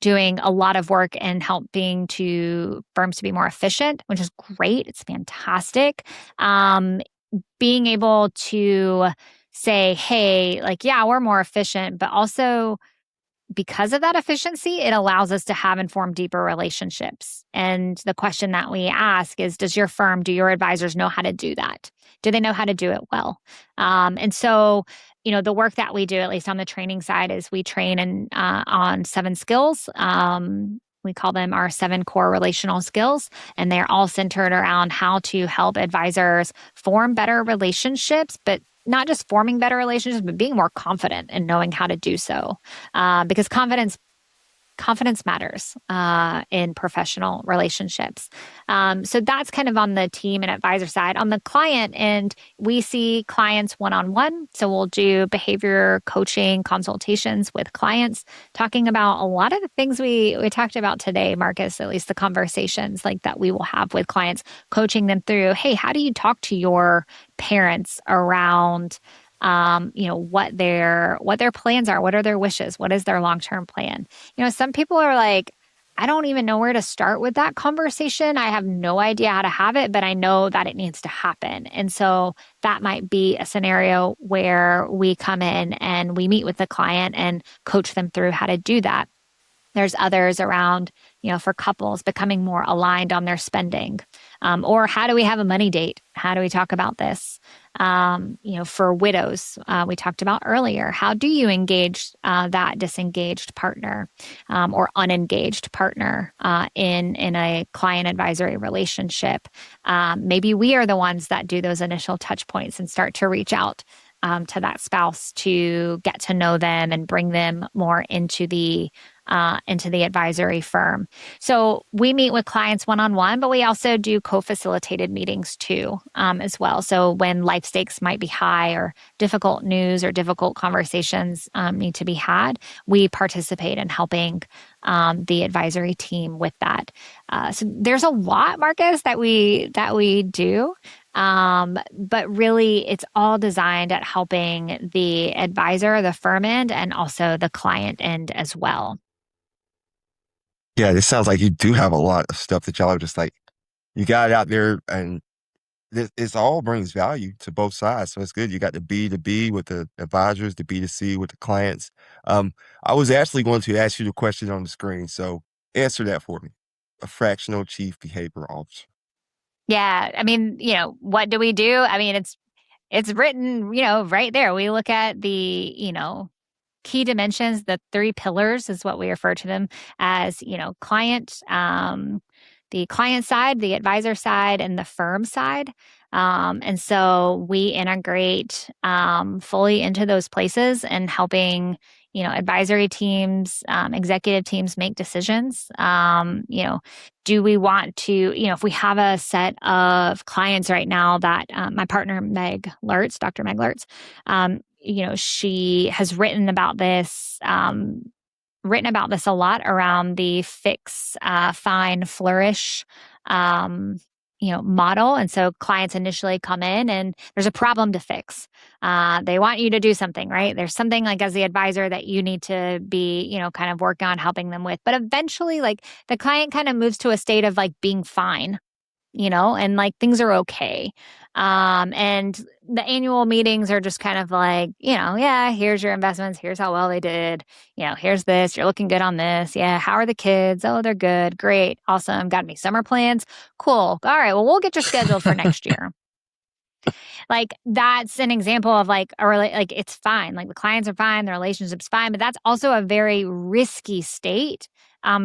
doing a lot of work and helping to firms to be more efficient, which is great. It's fantastic. Being able to say, hey, like, yeah, we're more efficient, but also because of that efficiency, it allows us to have informed, deeper relationships. And the question that we ask is, do your advisors know how to do that? Do they know how to do it well? And so, the work that we do, at least on the training side, is we train on 7 skills. We call them our 7 core relational skills, and they're all centered around how to help advisors form better relationships, but not just forming better relationships, but being more confident and knowing how to do so. Because confidence matters in professional relationships. So that's kind of on the team and advisor side. On the client end, we see clients one-on-one. So we'll do behavior coaching consultations with clients, talking about a lot of the things we talked about today, Marcus, at least the conversations like that we will have with clients, coaching them through, hey, how do you talk to your parents around what their plans are, what are their wishes, what is their long-term plan? Some people are like, I don't even know where to start with that conversation. I have no idea how to have it, but I know that it needs to happen. And so that might be a scenario where we come in and we meet with the client and coach them through how to do that. There's others around, for couples becoming more aligned on their spending. Or how do we have a money date? How do we talk about this? For widows, we talked about earlier. How do you engage that disengaged partner or unengaged partner in a client advisory relationship? Maybe we are the ones that do those initial touch points and start to reach out to that spouse to get to know them and bring them more into the advisory firm. So we meet with clients one on one, but we also do co-facilitated meetings too, as well. So when life stakes might be high or difficult news or difficult conversations need to be had, we participate in helping the advisory team with that. So there's a lot, Marcus, that we do. But really, it's all designed at helping the advisor, the firm end, and also the client end as well. Yeah, it sounds like you do have a lot of stuff that y'all are just like, you got it out there, and it's all brings value to both sides. So it's good. You got the B to B with the advisors, the B to C with the clients. I was actually going to ask you the question on the screen. So answer that for me. A fractional chief behavior officer. Yeah, I mean, what do we do? I mean, it's written, right there. We look at the, key dimensions, the three pillars is what we refer to them as, the client side, the advisor side, and the firm side. And so we integrate fully into those places and helping, advisory teams, executive teams make decisions. Do we want to, if we have a set of clients right now that my partner, Dr. Meg Lertz, she has written about this a lot around the fix, fine, flourish, model. And so clients initially come in and there's a problem to fix. They want you to do something, right? There's something like as the advisor that you need to be, kind of working on helping them with. But eventually, like the client kind of moves to a state of like being fine, and like things are okay. And the annual meetings are just kind of like, yeah, here's your investments. Here's how well they did. Here's this. You're looking good on this. Yeah. How are the kids? Oh, they're good. Great. Awesome. Got any summer plans? Cool. All right. Well, we'll get you scheduled for next year. Like that's an example of like like it's fine. Like the clients are fine, the relationship's fine, but that's also a very risky state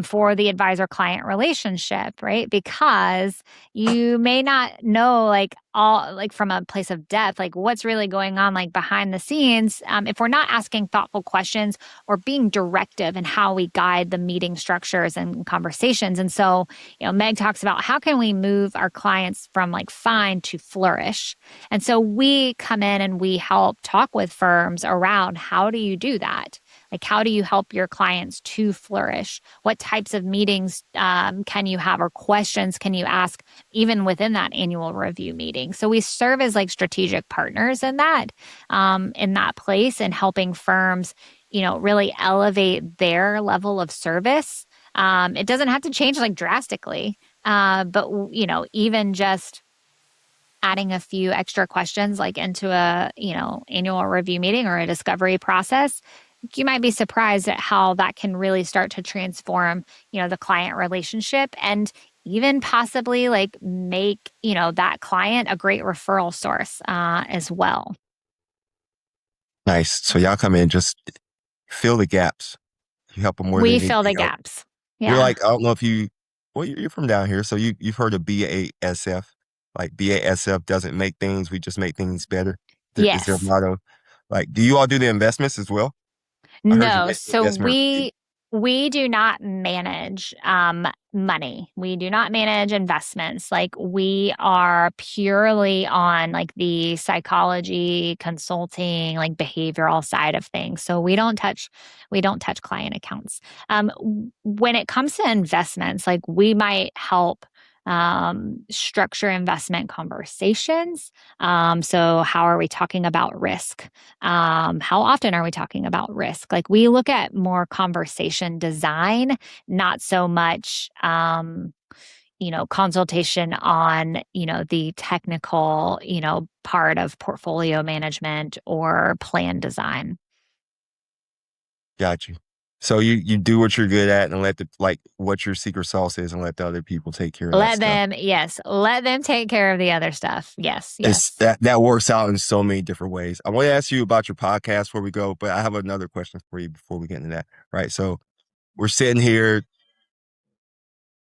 for the advisor client relationship, right? Because you may not know like all like from a place of depth, like what's really going on like behind the scenes. If we're not asking thoughtful questions or being directive in how we guide the meeting structures and conversations. And so, Meg talks about how can we move our clients from like fine to flourish. And so we come in and we help talk with firms around how do you do that? Like, how do you help your clients to flourish? What types of meetings can you have or questions can you ask even within that annual review meeting? So we serve as like strategic partners in that place and helping firms, really elevate their level of service. It doesn't have to change like drastically, but even just adding a few extra questions like into a, annual review meeting or a discovery process, you might be surprised at how that can really start to transform, the client relationship and even possibly like make, that client a great referral source as well. Nice. So y'all come in, just fill the gaps. You help them where they We need fill to the be helped. gaps. You're Yeah. like, I don't know if well, you're from down here, so you've heard of BASF. Like BASF doesn't make things, we just make things better. Is their Yes. motto. Like, do you all do the investments as well? I heard you No, make the so investment review. we do not manage money. We do not manage investments. Like we are purely on like the psychology, consulting, like behavioral side of things. So we don't touch client accounts. When it comes to investments, like we might help structure investment conversations. So how are we talking about risk? How often are we talking about risk? Like we look at more conversation design, not so much, consultation on, the technical, part of portfolio management or plan design. Got you. So you do what you're good at and let the like what your secret sauce is and let the other people take care of that Let stuff. them, yes, let them take care of the other stuff. Yes, It's yes. that works out in so many different ways. I want to ask you about your podcast before we go, but I have another question for you before we get into that. Right. So we're sitting here.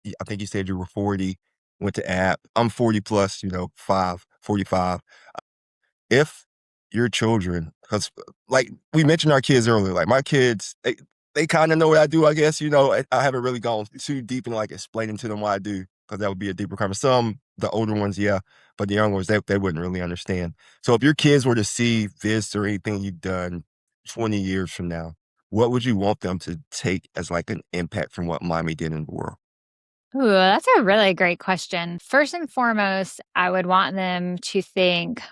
I think you said you were 40, went to app. I'm 40 plus, 45. If your children, because like we mentioned our kids earlier, like my kids, they kind of know what I do, I guess. I haven't really gone too deep in like explaining to them what I do because that would be a deeper conversation. Some, the older ones, yeah, but the younger ones, they wouldn't really understand. So if your kids were to see this or anything you've done 20 years from now, what would you want them to take as like an impact from what mommy did in the world? Ooh, that's a really great question. First and foremost, I would want them to think,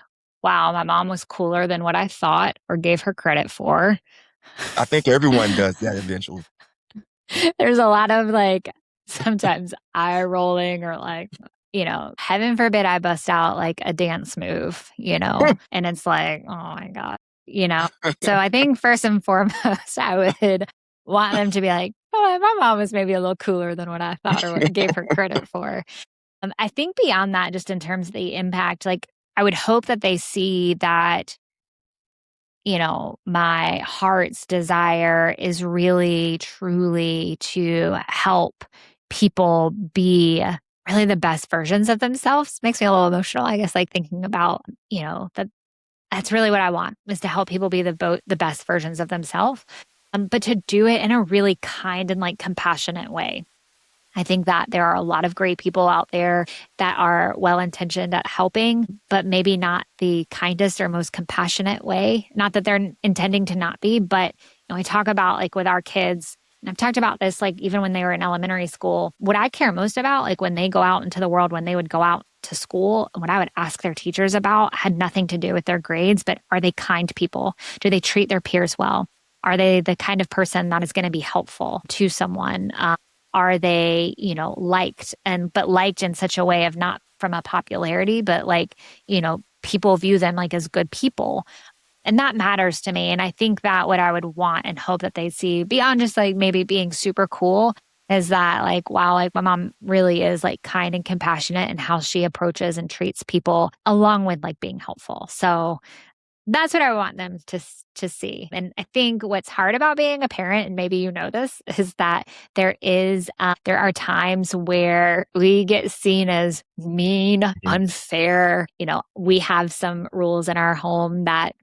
wow, my mom was cooler than what I thought or gave her credit for. I think everyone does that eventually. There's a lot of like sometimes eye rolling or like, heaven forbid I bust out like a dance move, and it's like, oh my God. So I think first and foremost, I would want them to be like, oh, my mom was maybe a little cooler than what I thought or what gave her credit for. I think beyond that, just in terms of the impact, like I would hope that they see that my heart's desire is really, truly to help people be really the best versions of themselves. Makes me a little emotional, I guess, like thinking about, that's really what I want is to help people be the best versions of themselves. But to do it in a really kind and like compassionate way. I think that there are a lot of great people out there that are well intentioned at helping, but maybe not the kindest or most compassionate way. Not that they're intending to not be, but I talk about like with our kids, and I've talked about this like even when they were in elementary school. What I care most about, like when they go out into the world, when they would go out to school, and what I would ask their teachers about had nothing to do with their grades, but are they kind people? Do they treat their peers well? Are they the kind of person that is going to be helpful to someone? Are they, liked but liked in such a way of not from a popularity, but like, people view them like as good people. And that matters to me. And I think that what I would want and hope that they see beyond just like maybe being super cool is that like, wow, like my mom really is like kind and compassionate in how she approaches and treats people along with like being helpful. So that's what I want them to see. And I think what's hard about being a parent, and maybe you know this, is that there are times where we get seen as mean, Mhm. unfair. We have some rules in our home that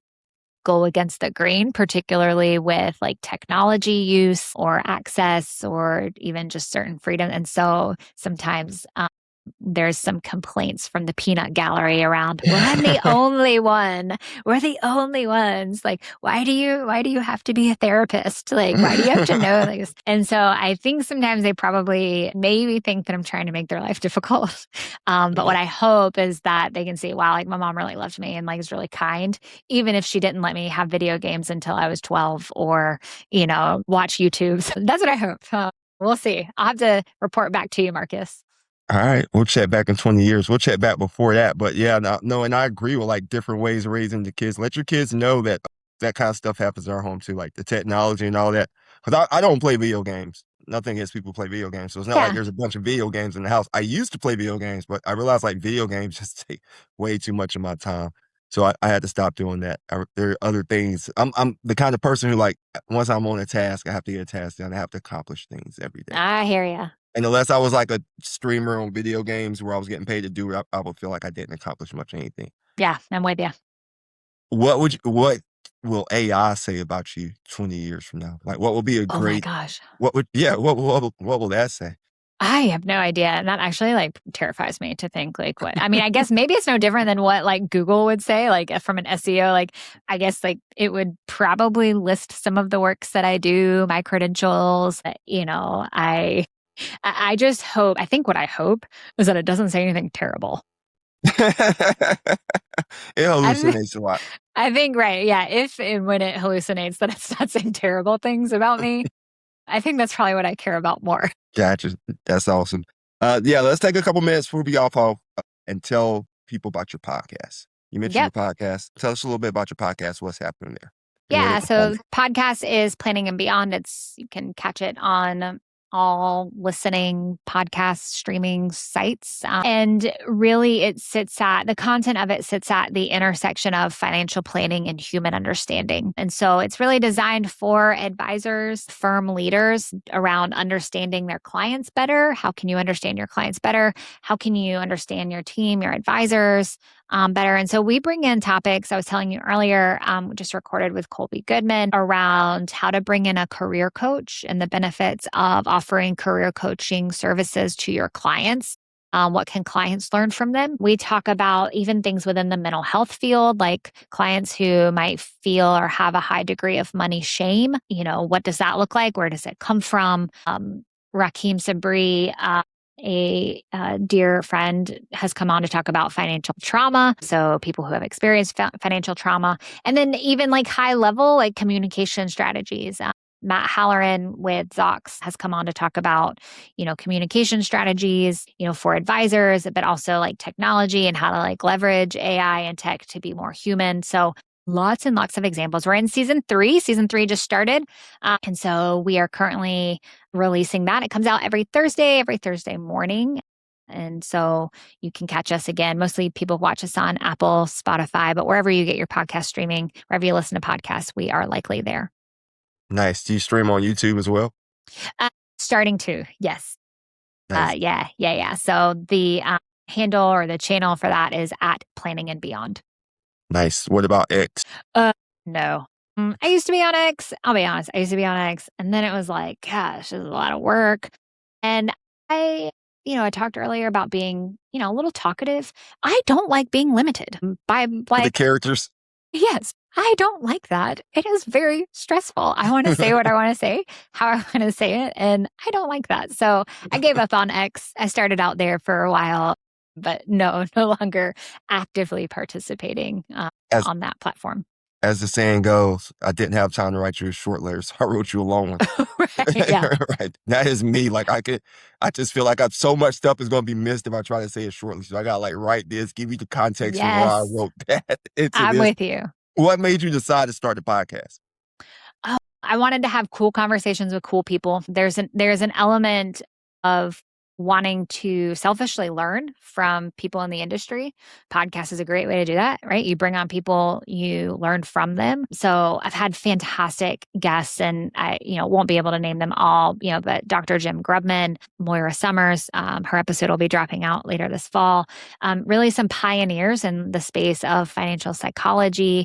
go against the grain, particularly with like technology use or access or even just certain freedom. And so sometimes there's some complaints from the peanut gallery around, well, I'm the only one. We're the only ones. Like, why do you have to be a therapist? Like, why do you have to know this? And so I think sometimes they probably maybe think that I'm trying to make their life difficult. But what Yeah. I hope is that they can see, wow, like my mom really loved me and like is really kind, even if she didn't let me have video games until I was 12 or, watch YouTube. So that's what I hope. We'll see. I'll have to report back to you, Marcus. All right, we'll chat back in 20 years. We'll chat back before that. But yeah, no, and I agree with like different ways of raising the kids. Let your kids know that that kind of stuff happens in our home too, like the technology and all that. Because I don't play video games. Nothing against people who play video games. So it's not like Yeah. there's a bunch of video games in the house. I used to play video games, but I realized like video games just take way too much of my time. So I had to stop doing that. There are other things. I'm the kind of person who like once I'm on a task, I have to get a task done. I have to accomplish things every day. I hear you. And unless I was like a streamer on video games where I was getting paid to do it, I would feel like I didn't accomplish much of anything. Yeah, I'm with you. What will AI say about you 20 years from now? Like what will be a Oh my great gosh. what will that say? I have no idea. And that actually like terrifies me to think like what I mean, I guess maybe it's no different than what like Google would say, like from an SEO, like I guess like it would probably list some of the works that I do, my credentials. I just hope, I think what I hope is that it doesn't say anything terrible. It I, hallucinates a lot. I think, right. Yeah. If and when it hallucinates that it's not saying terrible things about me, I think that's probably what I care about more. Gotcha. That's awesome. Yeah, let's take a couple minutes before we off and tell people about your podcast. You mentioned your Yep. podcast. Tell us a little bit about your podcast. What's happening there? And where they Yeah, can find so it. podcast is Planning and Beyond. It's you can catch it on all listening podcast streaming sites. And really it sits at the content of it sits at the intersection of financial planning and human understanding. And so it's really designed for advisors, firm leaders around understanding their clients better. How can you understand your clients better? How can you understand your team, your advisors? Better. And so we bring in topics I was telling you earlier, just recorded with Colby Goodman around how to bring in a career coach and the benefits of offering career coaching services to your clients. What can clients learn from them? We talk about even things within the mental health field, like clients who might feel or have a high degree of money shame. What does that look like? Where does it come from? Rakeem Sabri, a dear friend, has come on to talk about financial trauma. So people who have experienced financial trauma, and then even like high level, like communication strategies. Matt Halloran with Zox has come on to talk about, communication strategies, for advisors, but also like technology and how to like leverage AI and tech to be more human. So lots and lots of examples. We're in season 3. Season 3 just started. And so we are currently releasing that. It comes out every Thursday morning. And so you can catch us again. Mostly people watch us on Apple, Spotify, but wherever you get your podcast streaming, wherever you listen to podcasts, we are likely there. Nice. Do you stream on YouTube as well? Uh, Starting to, yes. Nice. Yeah. So the handle or the channel for that is at Planning and Beyond. Nice. What about X? No. I used to be on X. I'll be honest. I used to be on X. And then it was like, gosh, this is a lot of work. And I talked earlier about being, a little talkative. I don't like being limited by For the like, characters? yes, I don't like that. It is very stressful. I want to say what I want to say, how I want to say it. And I don't like that. So I gave up on X. I started out there for a while, but no longer actively participating As on that platform. as the saying goes, I didn't have time to write you a short letter, so I wrote you a long one. Right. Yeah. Right. That is me. Like I just feel like I've so much stuff is gonna be missed if I try to say it shortly. So I gotta like write this, give you the context for why I Yes. wrote that into I'm this. with you. What made you decide to start the podcast? Oh, I wanted to have cool conversations with cool people. There's an element of wanting to selfishly learn from people in the industry. Podcast is a great way to do that, right? You bring on people, you learn from them. So I've had fantastic guests, and I, won't be able to name them all, but Dr. Jim Grubman, Moira Summers, her episode will be dropping out later this fall. Really some pioneers in the space of financial psychology,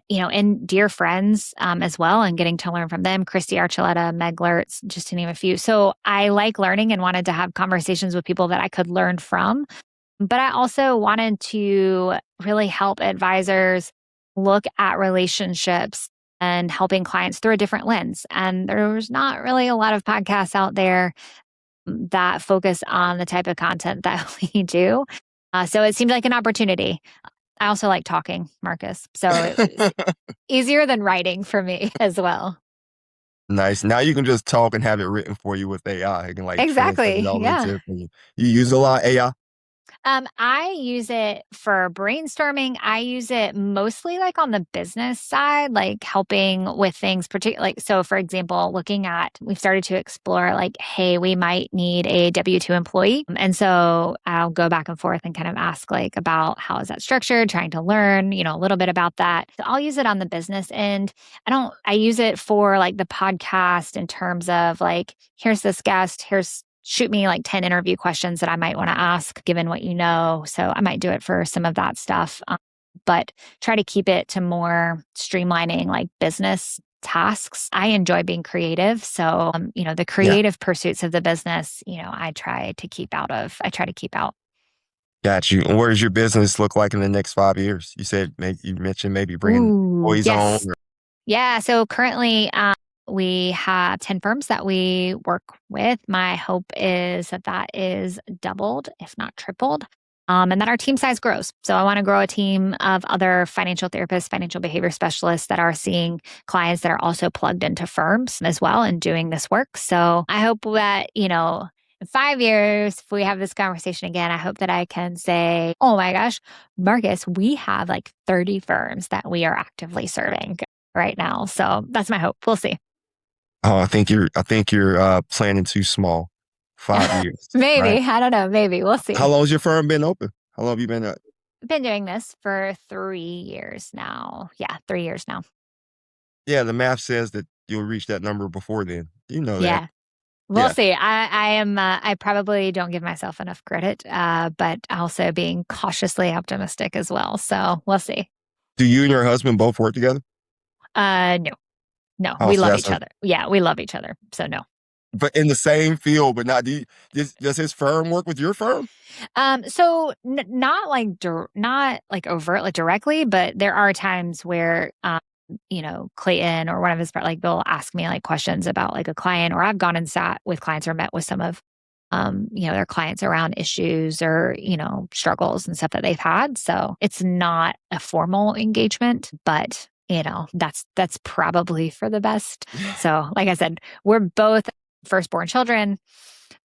and dear friends as well, and getting to learn from them. Christy Archuleta, Meg Lertz, just to name a few. So I like learning and wanted to have conversations with people that I could learn from. But I also wanted to really help advisors look at relationships and helping clients through a different lens. And there's not really a lot of podcasts out there that focus on the type of content that we do. So it seemed like an opportunity. I also like talking, Marcus. So it's easier than writing for me as well. Nice. Now you can just talk and have it written for you with AI. It can like translate it Exactly. all Yeah. into it for you. You use a lot of AI? I use it for brainstorming. I use it mostly like on the business side, like helping with things, particularly like, so for example, we've started to explore like, hey, we might need a W-2 employee. And so I'll go back and forth and kind of ask like about how is that structured, trying to learn, a little bit about that. So I'll use it on the business end. I use it for like the podcast in terms of like, here's this guest, shoot me like 10 interview questions that I might want to ask given what you know. So I might do it for some of that stuff, but try to keep it to more streamlining like business tasks. I enjoy being creative. So, the Yeah. creative pursuits of the business, I try to keep out. Got you. And where does your business look like in the next 5 years? You mentioned maybe bringing Ooh, employees on. yes. Yeah. So currently, we have 10 firms that we work with. My hope is that is doubled, if not tripled, and that our team size grows. So I want to grow a team of other financial therapists, financial behavior specialists that are seeing clients that are also plugged into firms as well and doing this work. So I hope that, in 5 years, if we have this conversation again, I hope that I can say, oh my gosh, Marcus, we have like 30 firms that we are actively serving. right now. So that's my hope. We'll see. Oh, I think you're planning too small. 5 years, Maybe. right? I don't know. Maybe. We'll How see. long has your firm been open? How long have you been Been doing this for 3 years now. Yeah, 3 years now. Yeah, the math says that you'll reach that number before then. You know that. Yeah. We'll Yeah. see. I probably don't give myself enough credit, but also being cautiously optimistic as well. So we'll see. Do you and your husband both work together? No, no, Oh, we so love that's each a other. Yeah, we love each other. So no. but in the same field, but not does his firm work with your firm? So not like not like overtly directly, but there are times where Clayton or one of his like they'll ask me like questions about like a client, or I've gone and sat with clients or met with some of their clients around issues or struggles and stuff that they've had. So it's not a formal engagement, but that's probably for the best. So like I said, we're both firstborn children.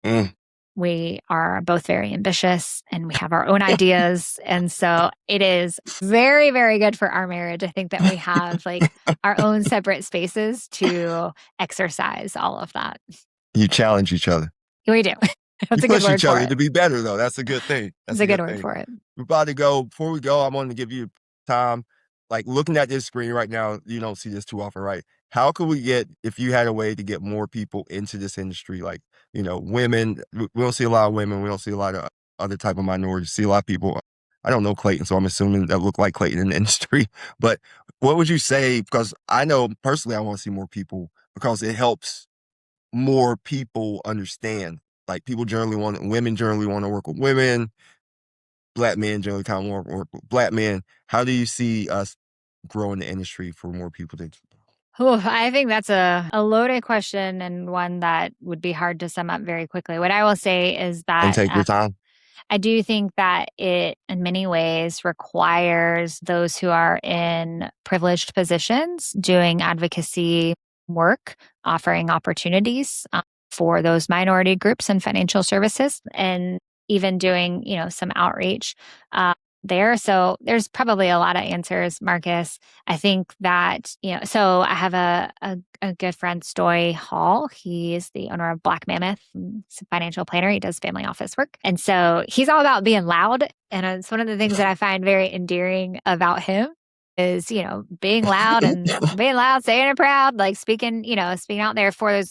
Mm. We are both very ambitious and we have our own ideas. And so it is very, very good for our marriage. I think that we have like our own separate spaces to exercise all of that. You challenge each other. We do. You That's a good push word each for other it. to be better, though. That's a good thing. It's That's a a good good word thing. for it. We're about to go. Before we go, I wanted to give you time. Like looking at this screen right now, you don't see this too often, right? How could we get, if you had a way to get more people into this industry, like, women, we don't see a lot of women. We don't see a lot of other type of minorities. See a lot of people. I don't know Clayton, so I'm assuming that look like Clayton in the industry. But what would you say? Because I know personally, I want to see more people because it helps more people understand. Like women generally want to work with women. Black men generally kind of want to work with black men. How do you see us growing the industry for more people to I think that's a loaded question and one that would be hard to sum up very quickly. What I will say is and that take your time? I do think that it, in many ways, requires those who are in privileged positions doing advocacy work, offering opportunities for those minority groups and financial services, and even doing, some outreach there. So there's probably a lot of answers, Marcus. I think that, so I have a good friend, Stoy Hall. He's the owner of Black Mammoth. He's a financial planner. He does family office work. And so he's all about being loud. And it's one of the things that I find very endearing about him is, being loud and being loud, saying it proud, like speaking out there for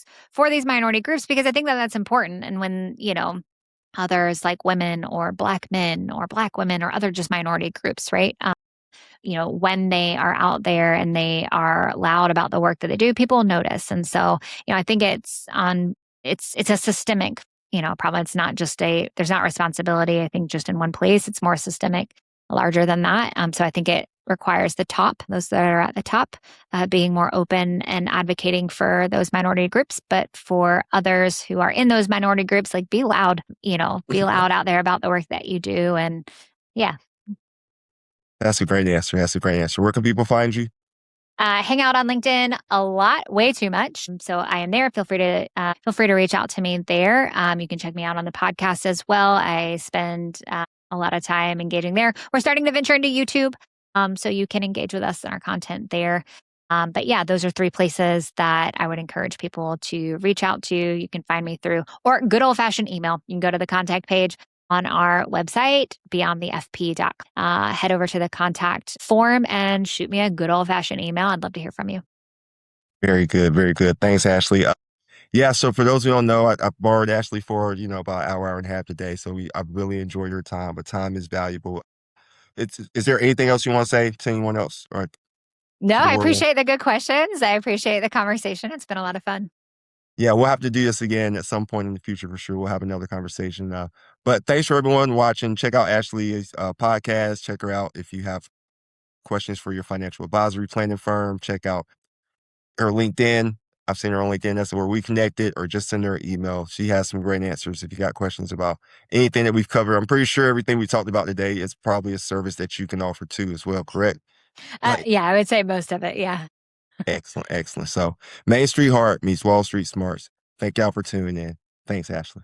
these minority groups, because I think that that's important. And when, others like women or black men or black women or other just minority groups, right? When they are out there and they are loud about the work that they do, people notice. And so, I think it's a systemic, problem. It's not just there's not responsibility, I think, just in one place. It's more systemic, larger than that. So I think it requires those that are at the top, being more open and advocating for those minority groups. But for others who are in those minority groups, like be loud, be loud out there about the work that you do. And yeah, That's a great answer. That's a great answer. Where can people find you? hang out on LinkedIn a lot, way too much. So I am there. Feel free to reach out to me there. You can check me out on the podcast as well. I spend a lot of time engaging there. We're starting to venture into YouTube, so you can engage with us in our content there. But yeah, those are three places that I would encourage people to reach out to. You can find me through or good old fashioned email. You can go to the contact page on our website, beyondthefp.com. Head over to the contact form and shoot me a good old fashioned email. I'd love to hear from you. Very good. Very good. Thanks, Ashley. Yeah. So for those who don't know, I borrowed Ashley for, about an hour and a half today. So I really enjoyed your time, but time is valuable. Is there anything else you want to say to anyone else or No, to the I world? appreciate the good questions. I appreciate the conversation. It's been a lot of fun. Yeah, we'll have to do this again at some point in the future for sure. We'll have another conversation. But thanks for everyone watching. Check out Ashley's podcast. Check her out if you have questions for your financial advisory planning firm. Check out her LinkedIn. I've seen her on LinkedIn. That's where we connected, or just send her an email. She has some great answers if you got questions about anything that we've covered. I'm pretty sure everything we talked about today is probably a service that you can offer too as well, correct? Like, Yeah, I would say most of it. Yeah. excellent, excellent. So Main Street Heart meets Wall Street Smarts. Thank y'all for tuning in. Thanks, Ashley.